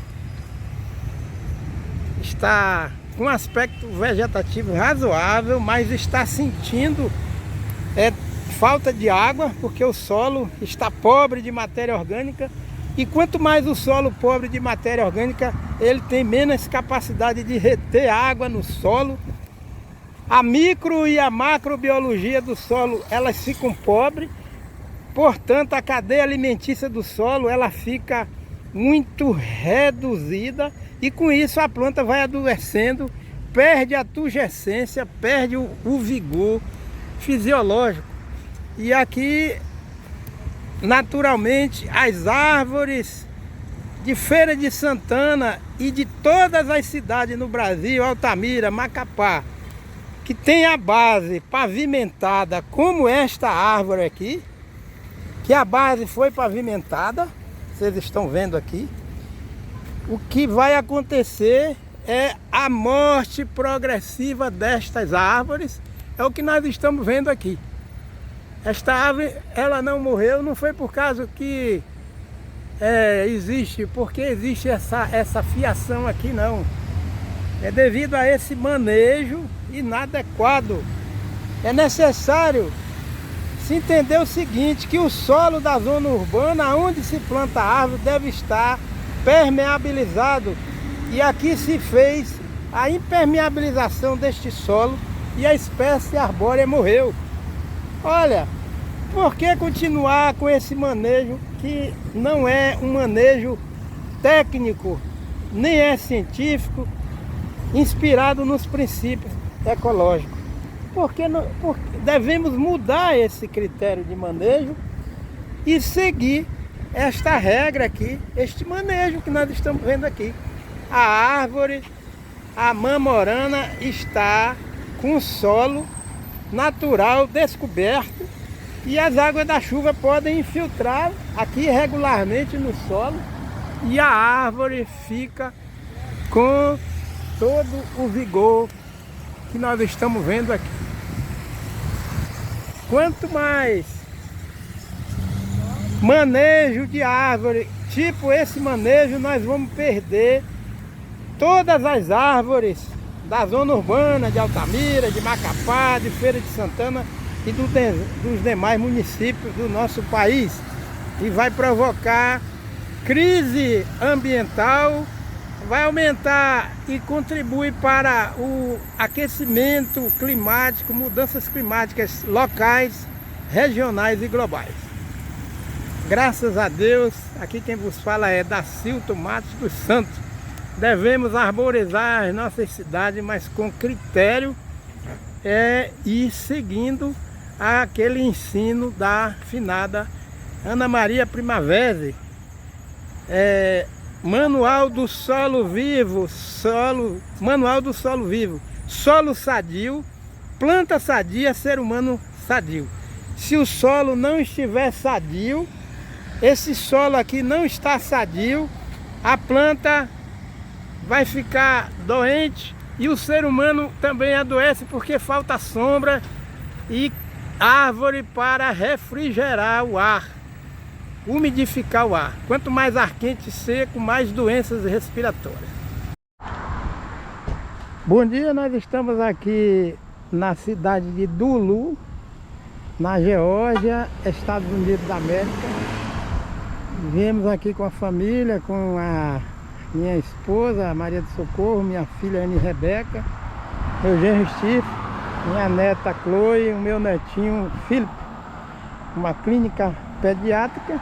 está com um aspecto vegetativo razoável, mas está sentindo falta de água, porque o solo está pobre de matéria orgânica, e quanto mais o solo pobre de matéria orgânica, ele tem menos capacidade de reter água no solo. A micro e a macrobiologia do solo, elas ficam pobres, portanto a cadeia alimentícia do solo ela fica muito reduzida, e com isso a planta vai adoecendo perde a turgescência, perde o vigor fisiológico. E aqui, naturalmente, as árvores de Feira de Santana e de todas as cidades no Brasil, Altamira, Macapá, que tem a base pavimentada como esta árvore aqui, que a base foi pavimentada, vocês estão vendo aqui, o que vai acontecer é a morte progressiva destas árvores, é o que nós estamos vendo aqui. Esta árvore, ela não morreu, não foi por causa que existe, porque existe essa fiação aqui, não. É devido a esse manejo inadequado. É necessário se entender o seguinte, que o solo da zona urbana, onde se planta árvore, deve estar permeabilizado. E aqui se fez a impermeabilização deste solo e a espécie arbórea morreu. Olha, por que continuar com esse manejo que não é um manejo técnico, nem é científico, inspirado nos princípios ecológicos? Porque devemos mudar esse critério de manejo e seguir esta regra aqui, este manejo que nós estamos vendo aqui. A árvore, a mamorana, está com o solo natural descoberto e as águas da chuva podem infiltrar aqui regularmente no solo e a árvore fica com todo o vigor que nós estamos vendo aqui. Quanto mais manejo de árvore, tipo esse manejo, nós vamos perder todas as árvores da zona urbana, de Altamira, de Macapá, de Feira de Santana e dos demais municípios do nosso país. E vai provocar crise ambiental, vai aumentar e contribui para o aquecimento climático, mudanças climáticas locais, regionais e globais. Graças a Deus, aqui quem vos fala é Dacilto Matos dos Santos. Devemos arborizar as nossas cidades, mas com critério e seguindo aquele ensino da finada Ana Maria Primavera. Manual do Solo Vivo, Manual do Solo Vivo, solo sadio, planta sadia, ser humano sadio. Se o solo não estiver sadio, esse solo aqui não está sadio, a planta vai ficar doente e o ser humano também adoece porque falta sombra e árvore para refrigerar o ar, umidificar o ar. Quanto mais ar quente e seco, mais doenças respiratórias. Bom dia, nós estamos aqui na cidade de Duluth, na Geórgia, Estados Unidos da América. Viemos aqui com a família, com a minha esposa, Maria do Socorro, minha filha Anne Rebeca, meu genro Steve, minha neta Chloe, o meu netinho Philip, uma clínica pediátrica.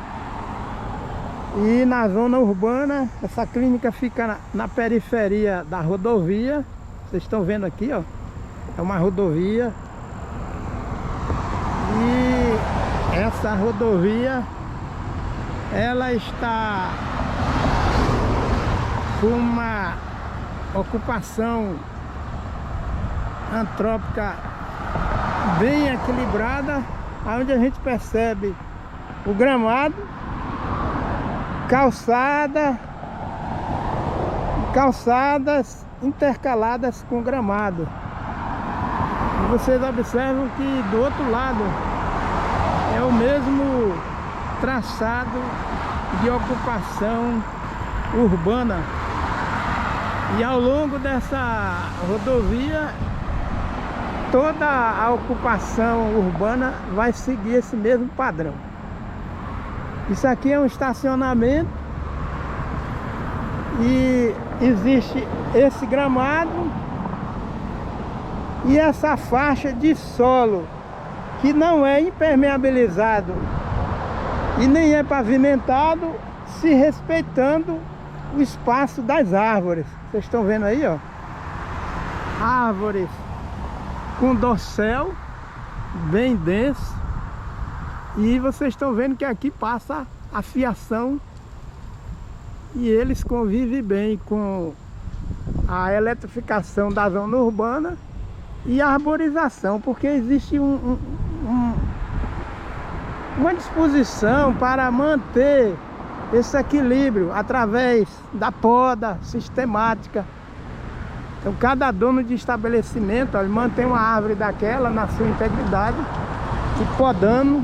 E na zona urbana, essa clínica fica na periferia da rodovia. Vocês estão vendo aqui, ó, é uma rodovia. E essa rodovia, ela está com uma ocupação antrópica bem equilibrada, onde a gente percebe o gramado, calçadas intercaladas com gramado. E vocês observam que do outro lado é o mesmo traçado de ocupação urbana. E ao longo dessa rodovia, toda a ocupação urbana vai seguir esse mesmo padrão. Isso aqui é um estacionamento e existe esse gramado e essa faixa de solo que não é impermeabilizado e nem é pavimentado, se respeitando o espaço das árvores. Vocês estão vendo aí, ó? árvores com dossel bem denso. E vocês estão vendo que aqui passa a fiação e eles convivem bem com a eletrificação da zona urbana e a arborização, porque existe uma disposição para manter esse equilíbrio através da poda sistemática. Então cada dono de estabelecimento, ele mantém uma árvore daquela na sua integridade e podando.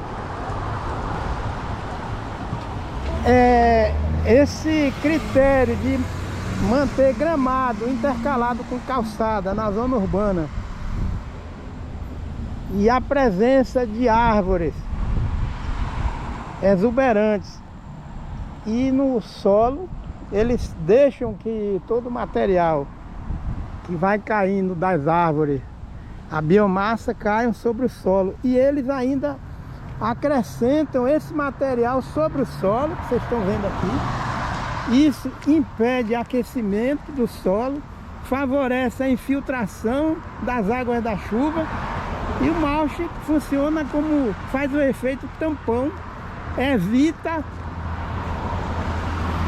Esse critério de manter gramado intercalado com calçada na zona urbana e a presença de árvores exuberantes e no solo, eles deixam que todo o material que vai caindo das árvores, a biomassa, caiam sobre o solo, e eles ainda acrescentam esse material sobre o solo, que vocês estão vendo aqui. Isso impede aquecimento do solo, favorece a infiltração das águas da chuva, e o mulch funciona como, faz o efeito tampão, evita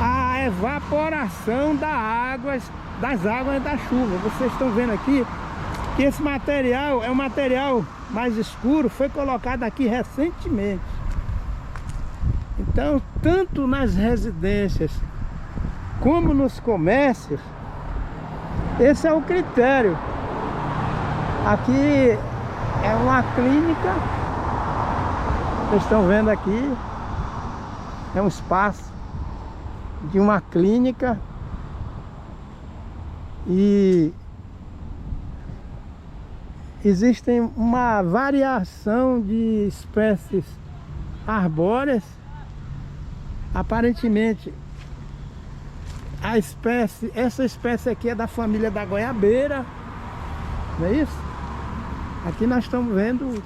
a evaporação das águas da chuva. Vocês estão vendo aqui que esse material é um material mais escuro, foi colocado aqui recentemente. Então, tanto nas residências como nos comércios, esse é o critério. Aqui é uma clínica, vocês estão vendo aqui, é um espaço de uma clínica, e existem uma variação de espécies arbóreas. Aparentemente essa espécie aqui é da família da goiabeira, não é isso? Aqui nós estamos vendo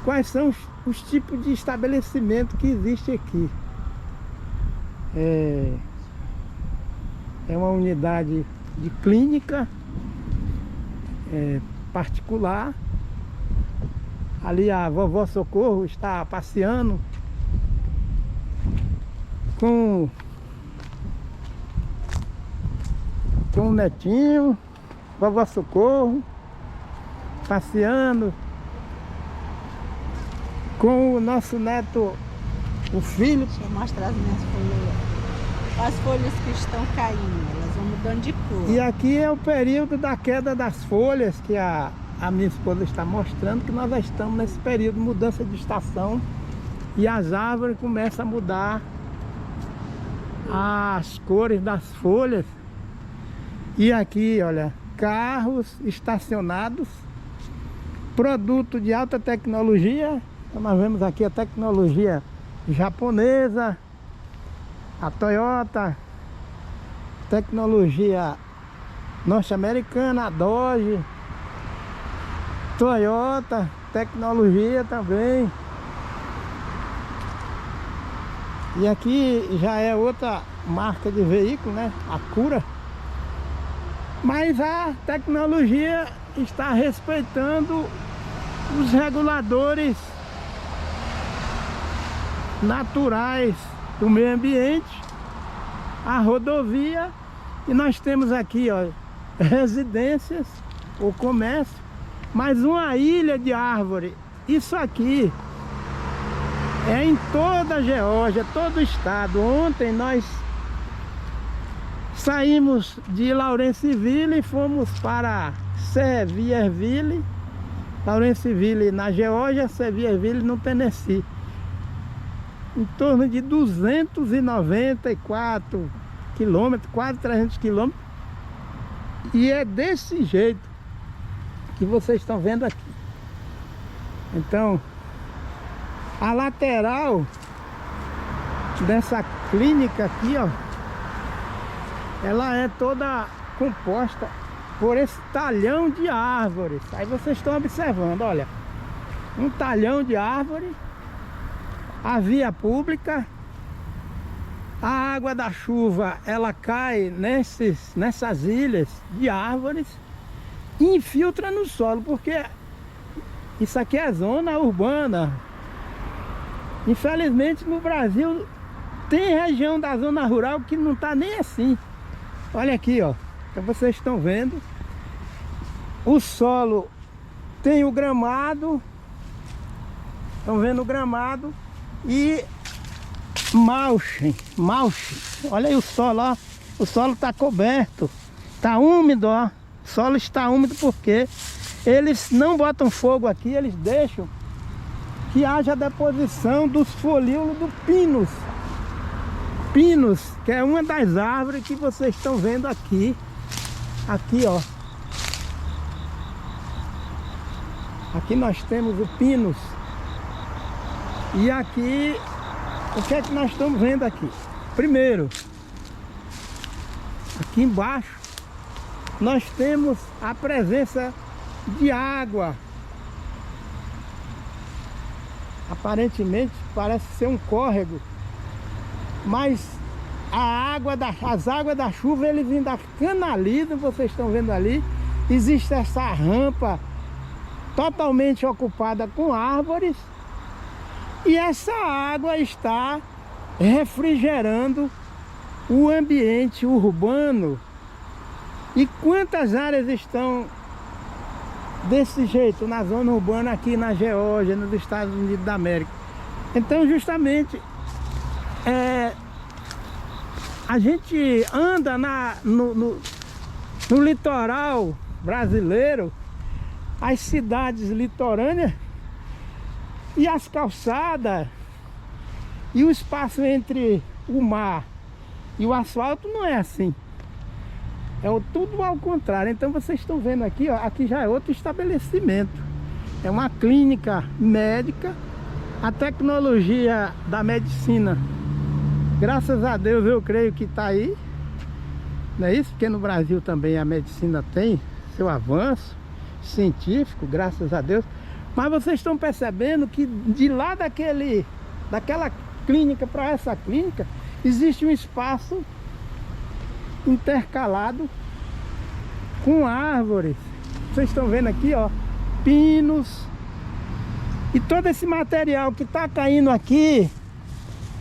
quais são os tipos de estabelecimento que existe aqui. É uma unidade de clínica particular. Ali a vovó Socorro está passeando com o netinho. Vovó Socorro passeando com o nosso neto, o filho. Deixa eu mostrar as minhas folhas. As folhas que estão caindo, elas vão mudando de cor. E aqui é o período da queda das folhas, que a minha esposa está mostrando, que nós já estamos nesse período de mudança de estação, e as árvores começam a mudar as cores das folhas. E aqui, olha, carros estacionados, produto de alta tecnologia. Então nós vemos aqui a tecnologia japonesa, a Toyota, tecnologia norte-americana, a Dodge, Toyota, tecnologia também. E aqui já é outra marca de veículo, né? A Cura. Mas a tecnologia está respeitando os reguladores naturais do meio ambiente, a rodovia, e nós temos aqui, ó, residências, o comércio, mais uma ilha de árvore. Isso aqui é em toda a Geórgia, todo o estado. Ontem nós saímos de Lawrenceville e fomos para Sevierville. Lawrenceville na Geórgia, Sevierville no Tennessee. Em torno de 294 quilômetros, quase 300 quilômetros. E é desse jeito que vocês estão vendo aqui. Então, a lateral dessa clínica aqui, ó, ela é toda composta por esse talhão de árvores. Aí vocês estão observando, olha, um talhão de árvore, a via pública, a água da chuva, ela cai nessas ilhas de árvores, infiltra no solo, porque isso aqui é zona urbana. Infelizmente no Brasil tem região da zona rural que não está nem assim. Olha aqui, ó, então vocês estão vendo, o solo tem o gramado, estão vendo o gramado e mulch, olha aí o solo, ó, o solo está coberto, está úmido, ó, o solo está úmido porque eles não botam fogo aqui, eles deixam que haja deposição dos folíolos do pinus, que é uma das árvores que vocês estão vendo aqui, ó. Aqui nós temos o pinus. E aqui, o que é que nós estamos vendo aqui? Primeiro, aqui embaixo, nós temos a presença de água. Aparentemente parece ser um córrego, mas as águas da chuva eles ainda canalizam, vocês estão vendo ali. Existe essa rampa totalmente ocupada com árvores e essa água está refrigerando o ambiente urbano. E quantas áreas estão desse jeito na zona urbana aqui na Geórgia, nos Estados Unidos da América? Então justamente a gente anda no litoral brasileiro, as cidades litorâneas e as calçadas e o espaço entre o mar e o asfalto não é assim. É tudo ao contrário. Então vocês estão vendo aqui, ó, aqui já é outro estabelecimento. É uma clínica médica. A tecnologia da medicina, graças a Deus, eu creio que está aí. Não é isso? Porque no Brasil também a medicina tem seu avanço científico, graças a Deus. Mas vocês estão percebendo que de lá daquela clínica para essa clínica, existe um espaço intercalado com árvores. Vocês estão vendo aqui, ó, pinos. E todo esse material que está caindo aqui,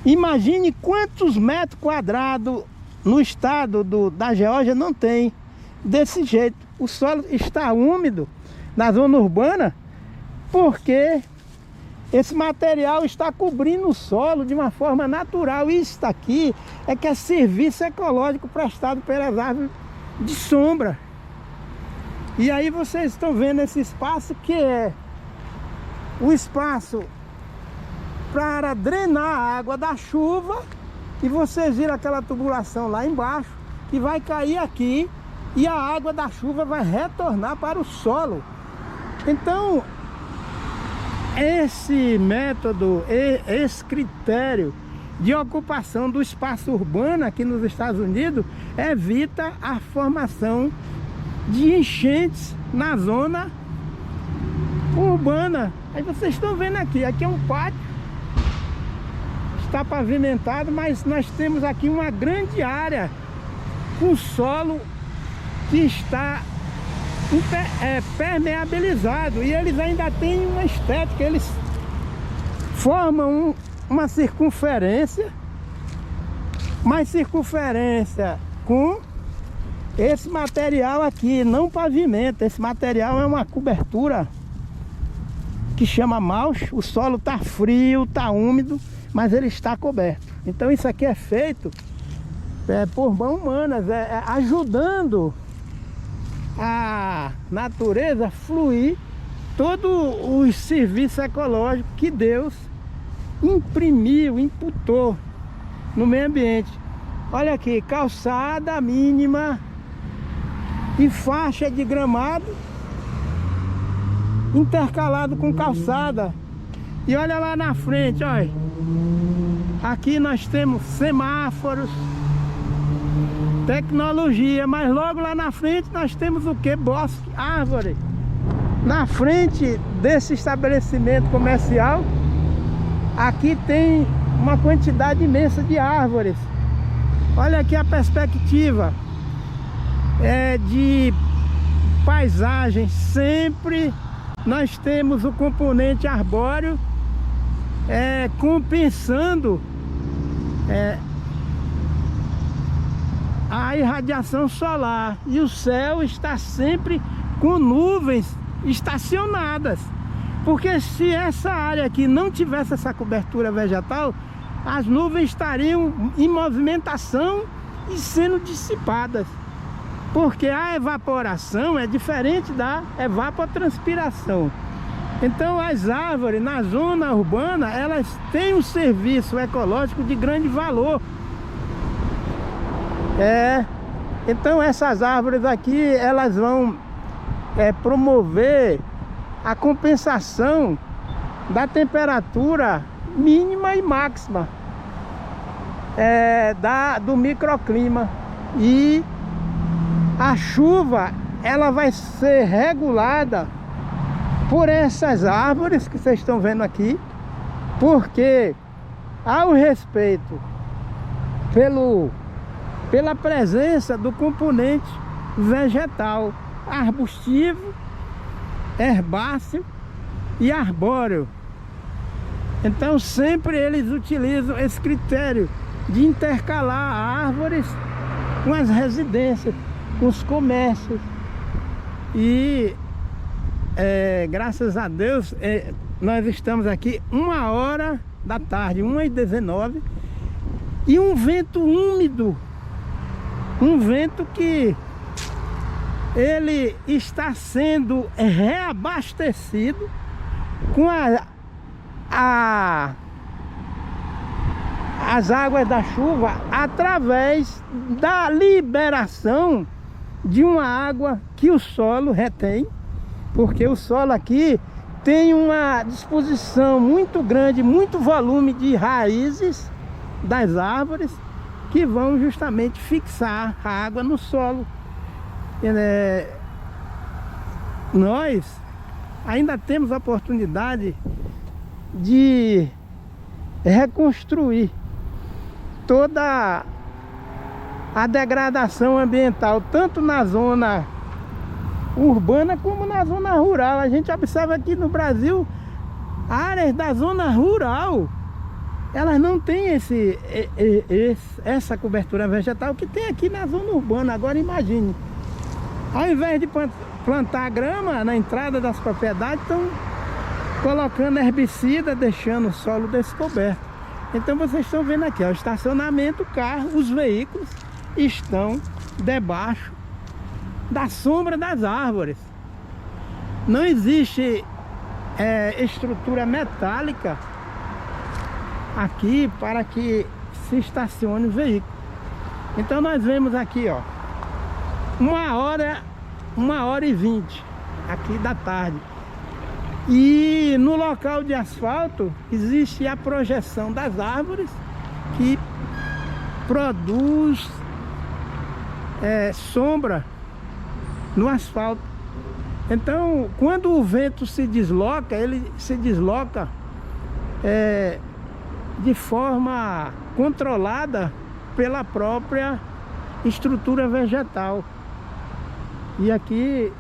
imagine quantos metros quadrados no estado da Geórgia não tem desse jeito. O solo está úmido na zona urbana porque esse material está cobrindo o solo de uma forma natural. Isso aqui é que é serviço ecológico prestado pelas árvores de sombra. E aí vocês estão vendo esse espaço que é o espaço para drenar a água da chuva. E vocês viram aquela tubulação lá embaixo que vai cair aqui e a água da chuva vai retornar para o solo. Então esse método, esse critério de ocupação do espaço urbano aqui nos Estados Unidos evita a formação de enchentes na zona urbana. Aí vocês estão vendo aqui é um pátio, está pavimentado, mas nós temos aqui uma grande área com solo que está permeabilizado, e eles ainda têm uma estética. Eles formam uma circunferência, mais circunferência com esse material aqui, não pavimento. Esse material é uma cobertura que chama mulch. O solo está frio, está úmido, mas ele está coberto. Então isso aqui é feito por mãos humanas, ajudando a natureza fluir todo o serviço ecológico que Deus imprimiu, imputou no meio ambiente. Olha aqui, calçada mínima e faixa de gramado intercalado com calçada. E olha lá na frente, olha, aqui nós temos semáforos, tecnologia, mas logo lá na frente nós temos o que? Bosque, árvore. Na frente desse estabelecimento comercial, aqui tem uma quantidade imensa de árvores. Olha aqui a perspectiva de paisagem, sempre nós temos o componente arbóreo compensando a irradiação solar, e o céu está sempre com nuvens estacionadas, porque se essa área aqui não tivesse essa cobertura vegetal, as nuvens estariam em movimentação e sendo dissipadas, porque a evaporação é diferente da evapotranspiração. Então as árvores na zona urbana, elas têm um serviço ecológico de grande valor. Então essas árvores aqui, elas vão promover a compensação da temperatura mínima e máxima do microclima, e a chuva ela vai ser regulada por essas árvores que vocês estão vendo aqui, porque ao respeito pela presença do componente vegetal, arbustivo, herbáceo e arbóreo. Então sempre eles utilizam esse critério de intercalar árvores com as residências, com os comércios. E graças a Deus nós estamos aqui 1h da tarde, 1h19, e um vento úmido, um vento que ele está sendo reabastecido com as águas da chuva através da liberação de uma água que o solo retém, porque o solo aqui tem uma disposição muito grande, muito volume de raízes das árvores que vão justamente fixar a água no solo. Nós ainda temos a oportunidade de reconstruir toda a degradação ambiental, tanto na zona urbana como na zona rural. A gente observa aqui no Brasil, áreas da zona rural, elas não têm essa cobertura vegetal que tem aqui na zona urbana. Agora imagine, ao invés de plantar grama na entrada das propriedades, estão colocando herbicida, deixando o solo descoberto. Então vocês estão vendo aqui, ó, o estacionamento, o carro, os veículos estão debaixo da sombra das árvores. Não existe estrutura metálica aqui para que se estacione o veículo. Então nós vemos aqui, ó, 1h20 aqui da tarde, e no local de asfalto existe a projeção das árvores que produz sombra no asfalto. Então quando o vento se desloca, ele se desloca de forma controlada pela própria estrutura vegetal. E aqui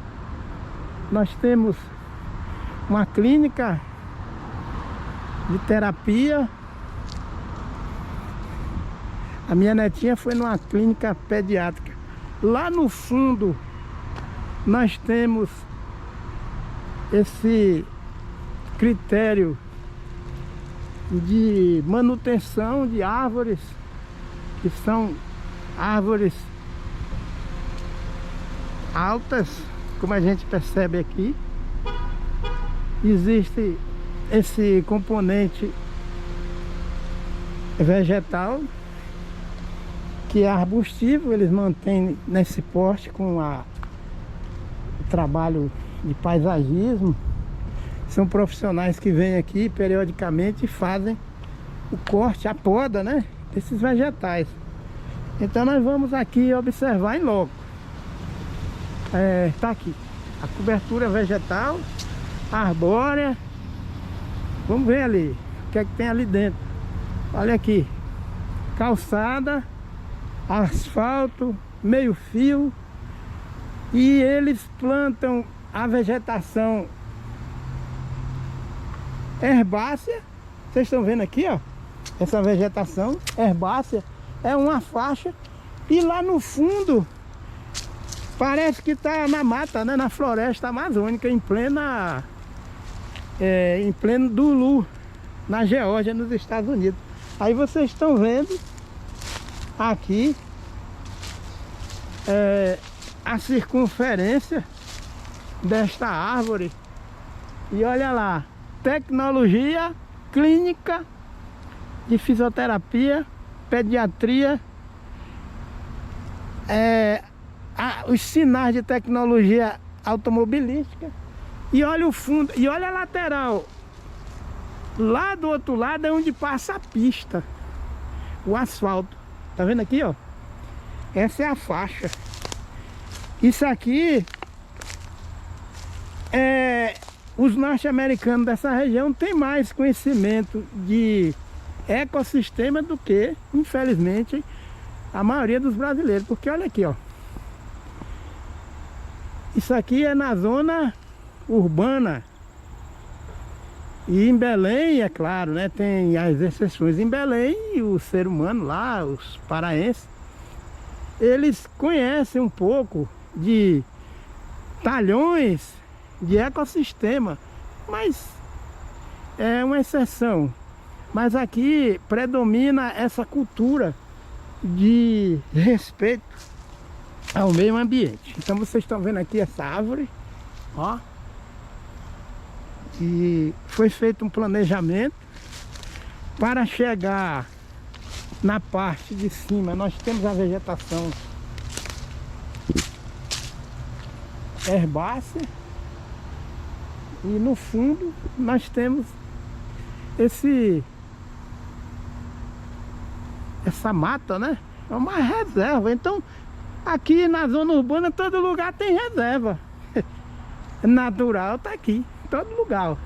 nós temos uma clínica de terapia. A minha netinha foi numa clínica pediátrica. Lá no fundo nós temos esse critério de manutenção de árvores, que são árvores altas, como a gente percebe aqui. Existe esse componente vegetal que é arbustivo, eles mantêm nesse porte com o trabalho de paisagismo. São profissionais que vêm aqui periodicamente e fazem o corte, a poda, né, desses vegetais. Então nós vamos aqui observar em loco. Tá aqui a cobertura vegetal, arbórea. Vamos ver ali o que é que tem ali dentro. Olha aqui, calçada, asfalto, meio fio, E eles plantam a vegetação herbácea. Vocês estão vendo aqui, ó, essa vegetação herbácea é uma faixa. E lá no fundo parece que está na mata, né, na floresta amazônica, em pleno Dulu, na Geórgia, nos Estados Unidos. Aí vocês estão vendo aqui a circunferência desta árvore. E olha lá, tecnologia clínica de fisioterapia, pediatria, os sinais de tecnologia automobilística. E olha o fundo, e olha a lateral. Lá do outro lado é onde passa a pista, o asfalto. Tá vendo aqui, ó? Essa é a faixa. Isso aqui os norte-americanos dessa região têm mais conhecimento de ecossistema do que, infelizmente, a maioria dos brasileiros. Porque olha aqui, ó. Isso aqui é na zona urbana. E em Belém, é claro, né, tem as exceções. Em Belém, o ser humano lá, os paraenses, eles conhecem um pouco de talhões de ecossistema, mas é uma exceção. Mas aqui predomina essa cultura de respeito ao meio ambiente. Então vocês estão vendo aqui essa árvore, ó. E foi feito um planejamento para chegar na parte de cima. Nós temos a vegetação herbácea e no fundo nós temos essa mata, né? É uma reserva. Então aqui na zona urbana todo lugar tem reserva natural, tá aqui, todo lugar, ó.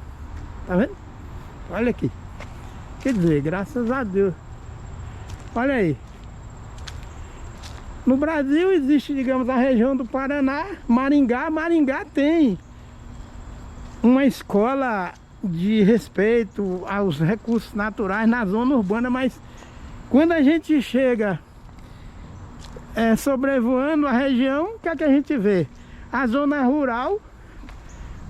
Tá vendo? Olha aqui. Quer dizer, graças a Deus. Olha aí. No Brasil existe, digamos, a região do Paraná, Maringá. Maringá tem uma escola de respeito aos recursos naturais na zona urbana, mas quando a gente chega sobrevoando a região, o que é que a gente vê? A zona rural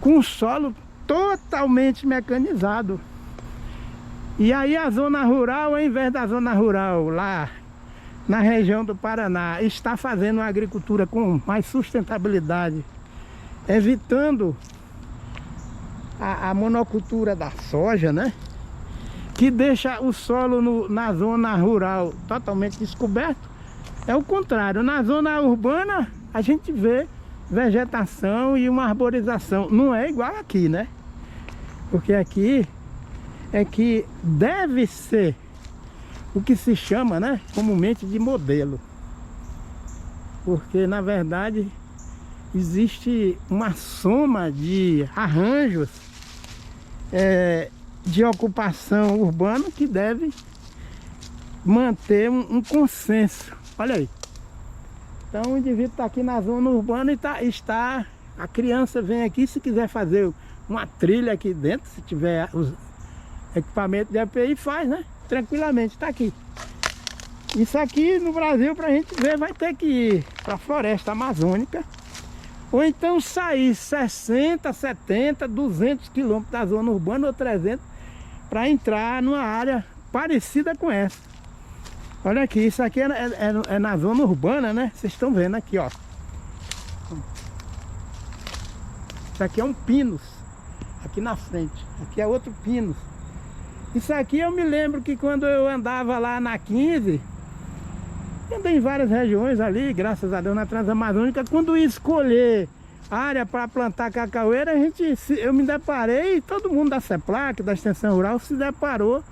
com solo totalmente mecanizado. E aí a zona rural, ao invés da zona rural lá na região do Paraná, está fazendo uma agricultura com mais sustentabilidade, evitando a monocultura da soja, né? Que deixa o solo na zona rural totalmente descoberto. É o contrário, na zona urbana a gente vê vegetação e uma arborização. Não é igual aqui, né? Porque aqui é que deve ser o que se chama, né, comumente de modelo. Porque na verdade existe uma soma de arranjos de ocupação urbana que deve manter um consenso. Olha aí. Então o indivíduo está aqui na zona urbana e a criança vem aqui, se quiser fazer uma trilha aqui dentro, se tiver os equipamentos de EPI, faz, né? Tranquilamente, está aqui. Isso aqui no Brasil, para a gente ver, vai ter que ir para a floresta amazônica, ou então sair 60, 70, 200 quilômetros da zona urbana ou 300 para entrar numa área parecida com essa. Olha aqui, isso aqui é na zona urbana, né? Vocês estão vendo aqui, ó. Isso aqui é um pinus, aqui na frente. Aqui é outro pinus. Isso aqui eu me lembro que quando eu andava lá na 15, andei em várias regiões ali, graças a Deus, na Transamazônica. Quando ia escolher área para plantar cacaueira, eu me deparei, todo mundo da CEPLAC, da Extensão Rural, se deparou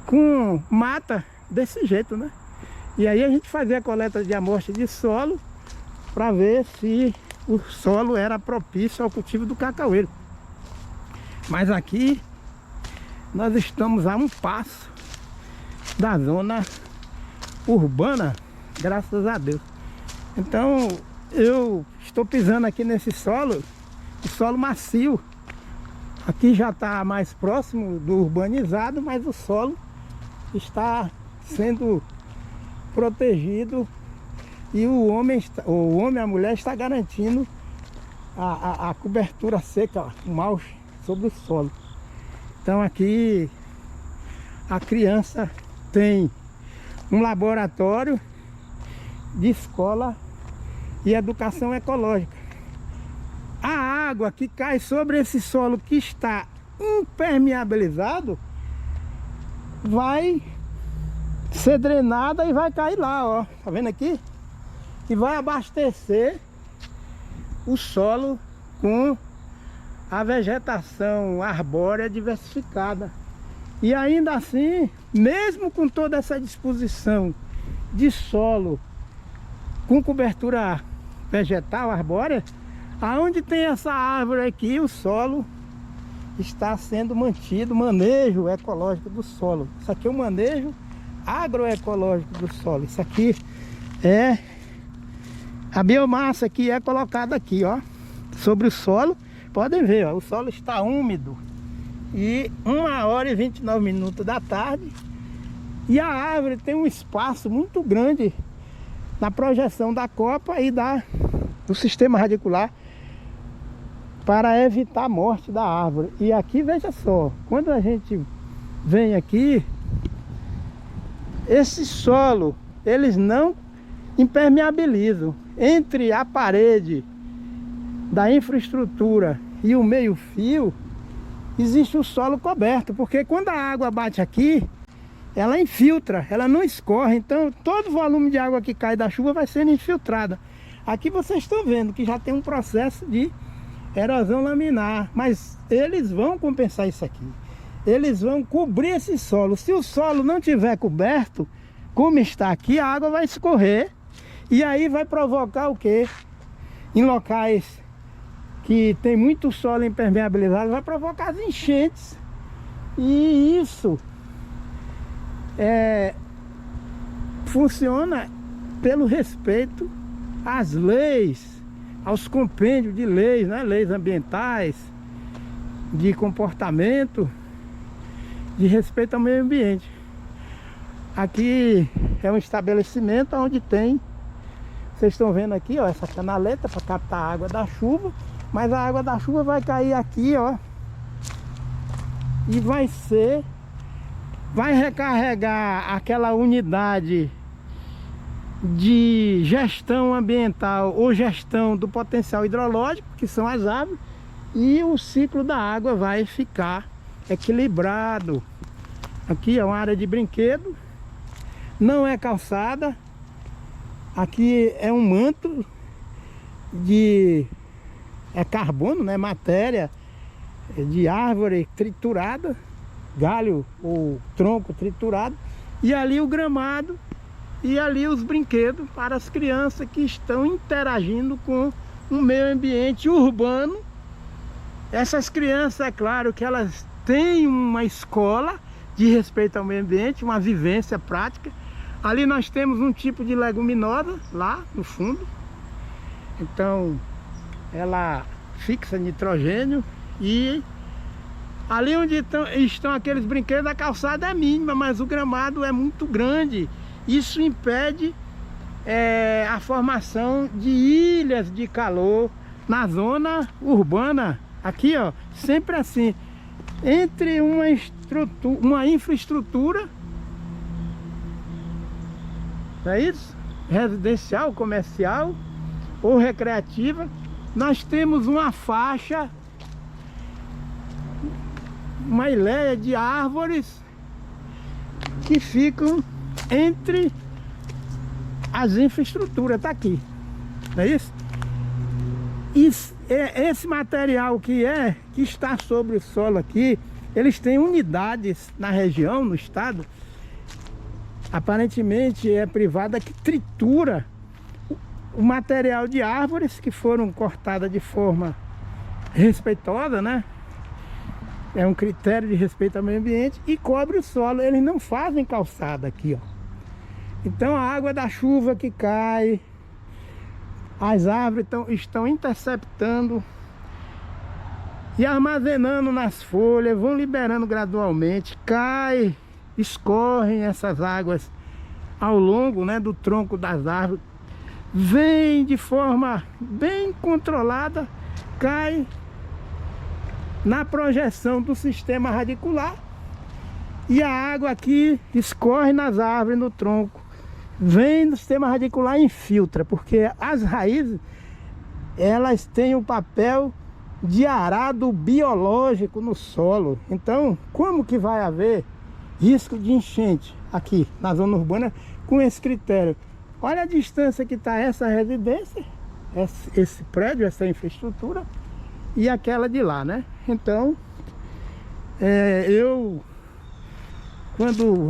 com mata desse jeito, né? E aí a gente fazia a coleta de amostra de solo para ver se o solo era propício ao cultivo do cacaueiro. Mas aqui nós estamos a um passo da zona urbana, graças a Deus. Então eu estou pisando aqui nesse solo, o solo macio. Aqui já está mais próximo do urbanizado, mas o solo está sendo protegido e o homem, a mulher está garantindo a cobertura seca, o mulch sobre o solo. Então aqui a criança tem um laboratório de escola e educação ecológica. A água que cai sobre esse solo que está impermeabilizado vai ser drenada e vai cair lá, ó. Tá vendo aqui? E vai abastecer o solo com a vegetação arbórea diversificada. E ainda assim, mesmo com toda essa disposição de solo com cobertura vegetal arbórea, aonde tem essa árvore aqui, o solo está sendo mantido, manejo ecológico do solo. Isso aqui é um manejo agroecológico do solo. Isso aqui é a biomassa que é colocada aqui, ó, sobre o solo. Podem ver, ó, o solo está úmido. E 1h29 da tarde. E a árvore tem um espaço muito grande na projeção da copa e do sistema radicular para evitar a morte da árvore. E aqui, veja só, quando a gente vem aqui, esse solo, eles não impermeabilizam. Entre a parede da infraestrutura e o meio-fio, existe o solo coberto, porque quando a água bate aqui, ela infiltra, ela não escorre. Então todo o volume de água que cai da chuva vai sendo infiltrada. Aqui vocês estão vendo que já tem um processo de erosão laminar, mas eles vão compensar isso aqui. Eles vão cobrir esse solo. Se o solo não tiver coberto, como está aqui, a água vai escorrer e aí vai provocar o quê? Em locais que tem muito solo impermeabilizado, vai provocar as enchentes. E isso funciona pelo respeito às leis, aos compêndios de leis, né? Leis ambientais, de comportamento, de respeito ao meio ambiente. Aqui é um estabelecimento onde tem, vocês estão vendo aqui, ó, essa canaleta para captar a água da chuva, mas a água da chuva vai cair aqui, ó, e vai recarregar aquela unidade de gestão ambiental ou gestão do potencial hidrológico, que são as árvores, e o ciclo da água vai ficar equilibrado. Aqui é uma área de brinquedo, não é calçada. Aqui é um manto de carbono, né? Matéria de árvore triturada, galho ou tronco triturado, e ali o gramado e ali os brinquedos para as crianças que estão interagindo com o meio ambiente urbano. Essas crianças, é claro que elas têm uma escola de respeito ao meio ambiente, uma vivência prática. Ali nós temos um tipo de leguminosa lá no fundo, então ela fixa nitrogênio. E ali onde estão aqueles brinquedos, a calçada é mínima, mas o gramado é muito grande. Isso impede a formação de ilhas de calor na zona urbana. Aqui, ó, sempre assim, entre uma infraestrutura, é isso? Residencial, comercial ou recreativa, nós temos uma faixa, uma ilha de árvores que ficam entre as infraestruturas. Tá aqui, não é isso? Esse material que está sobre o solo aqui, eles têm unidades na região, no estado, aparentemente é privada, que tritura o material de árvores que foram cortadas de forma respeitosa, né? É um critério de respeito ao meio ambiente, e cobre o solo. Eles não fazem calçada aqui, ó. Então a água da chuva que cai, As árvores estão interceptando e armazenando nas folhas, vão liberando gradualmente, escorrem essas águas ao longo, né, do tronco das árvores, vem de forma bem controlada, cai na projeção do sistema radicular e a água aqui escorre nas árvores, no tronco, vem no sistema radicular e infiltra, porque as raízes, elas têm o papel de arado biológico no solo. Então, como que vai haver risco de enchente aqui na zona urbana com esse critério? Olha a distância que está essa residência, esse prédio, essa infraestrutura e aquela de lá, né? Então,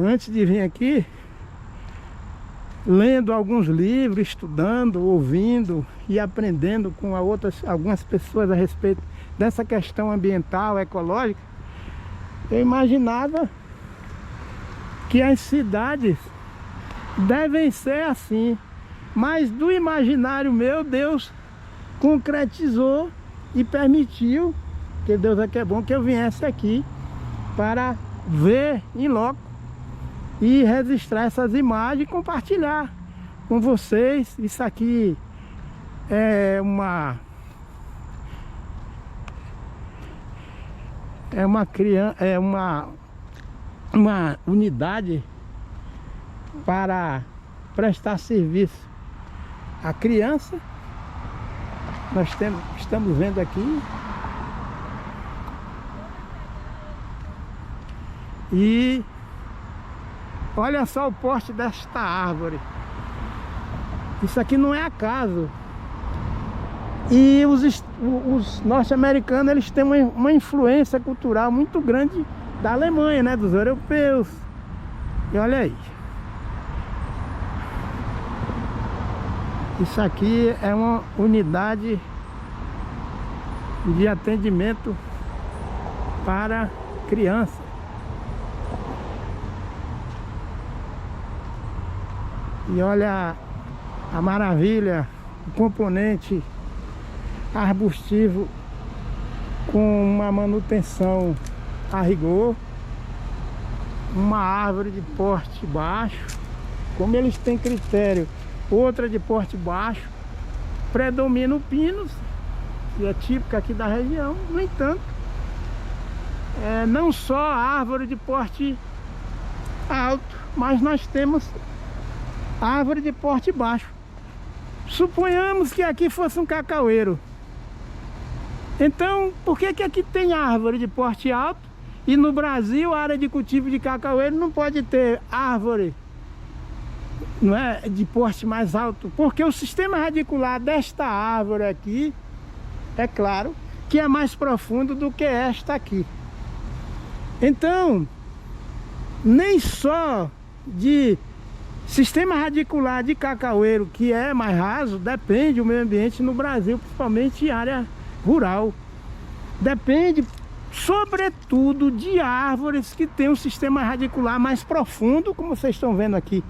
antes de vir aqui, lendo alguns livros, estudando, ouvindo e aprendendo com algumas pessoas a respeito dessa questão ambiental, ecológica, eu imaginava que as cidades devem ser assim, mas do imaginário meu, Deus concretizou e permitiu, que Deus é que é bom, que eu viesse aqui para ver em loco e registrar essas imagens e compartilhar com vocês. Isso aqui é uma unidade para prestar serviço à criança. Nós estamos vendo aqui. E olha só o porte desta árvore. Isso aqui não é acaso. E os norte-americanos, eles têm uma influência cultural muito grande da Alemanha, né? Dos europeus. E olha aí. Isso aqui é uma unidade de atendimento para criança. E olha a maravilha, o componente arbustivo com uma manutenção a rigor, uma árvore de porte baixo, como eles têm critério, outra de porte baixo, predomina o pinus, que é típica aqui da região. No entanto, não só a árvore de porte alto, mas nós temos árvore de porte baixo. Suponhamos que aqui fosse um cacaueiro. Então, por que aqui tem árvore de porte alto e no Brasil a área de cultivo de cacaueiro não pode ter árvore, não é, de porte mais alto? Porque o sistema radicular desta árvore aqui, é claro, que é mais profundo do que esta aqui. Então, nem só de sistema radicular de cacaueiro, que é mais raso, depende o meio ambiente no Brasil, principalmente em área rural. Depende, sobretudo, de árvores que têm um sistema radicular mais profundo, como vocês estão vendo aqui.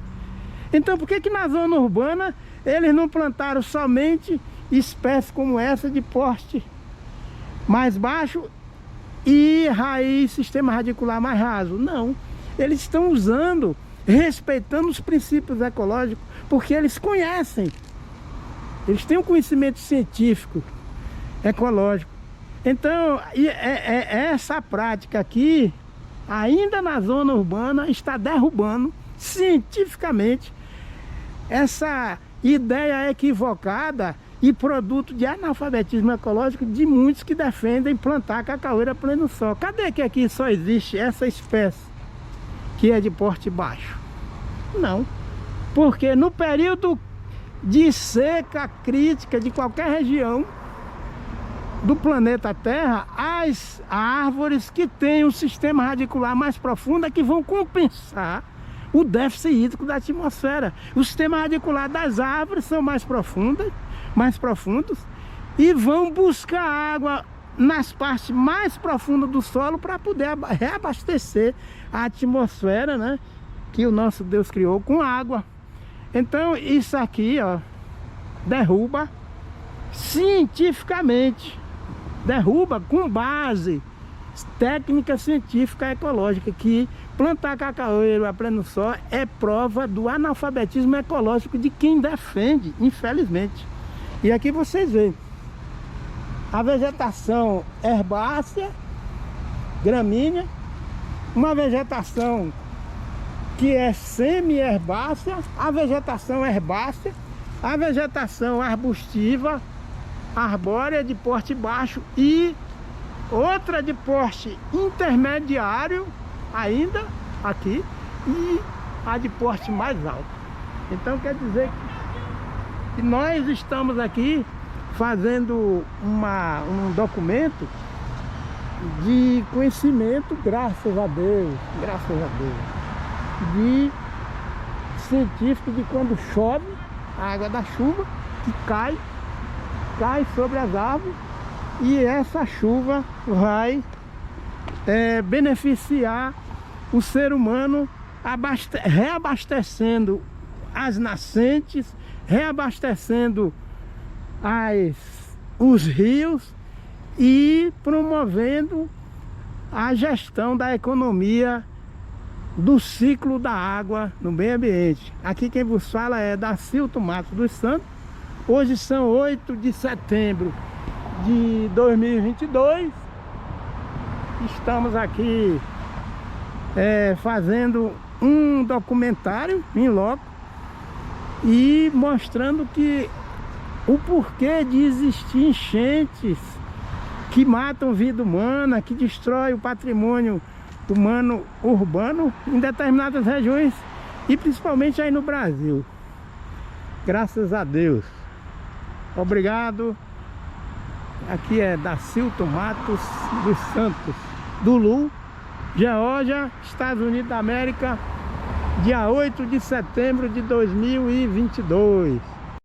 Então, por que na zona urbana eles não plantaram somente espécies como essa de porte mais baixo e raiz, sistema radicular mais raso? Não, eles estão usando, respeitando os princípios ecológicos, porque eles conhecem, eles têm um conhecimento científico, ecológico. Então, essa prática aqui, ainda na zona urbana, está derrubando cientificamente essa ideia equivocada e produto de analfabetismo ecológico de muitos que defendem plantar cacaueira a pleno sol. Cadê que aqui só existe essa espécie que é de porte baixo? Não, porque no período de seca crítica de qualquer região do planeta Terra, as árvores que têm um sistema radicular mais profundo é que vão compensar o déficit hídrico da atmosfera. O sistema radicular das árvores são mais profundos e vão buscar água nas partes mais profundas do solo para poder reabastecer a atmosfera, né, que o nosso Deus criou com água. Então isso aqui, ó, derruba cientificamente, derruba com base técnica científica ecológica, que plantar cacaoeiro a pleno sol é prova do analfabetismo ecológico de quem defende, infelizmente. E aqui vocês veem a vegetação herbácea, gramínea, uma vegetação que é semi-herbácea, a vegetação herbácea, a vegetação arbustiva, arbórea de porte baixo e outra de porte intermediário ainda aqui, e a de porte mais alto. Então quer dizer que nós estamos aqui fazendo um documento de conhecimento, graças a Deus, de científico, de quando chove, a água da chuva que cai sobre as árvores, e essa chuva vai beneficiar o ser humano, reabastecendo as nascentes, reabastecendo os rios e promovendo a gestão da economia do ciclo da água no meio ambiente. Aqui quem vos fala é Dacilton Matos dos Santos. Hoje são 8 de setembro de 2022. Estamos aqui fazendo um documentário em loco e mostrando que o porquê de existir enchentes que matam vida humana, que destrói o patrimônio humano urbano em determinadas regiões e principalmente aí no Brasil. Graças a Deus. Obrigado. Aqui é Dacilton Matos dos Santos, do Lu, Geórgia, Estados Unidos da América, dia 8 de setembro de 2022.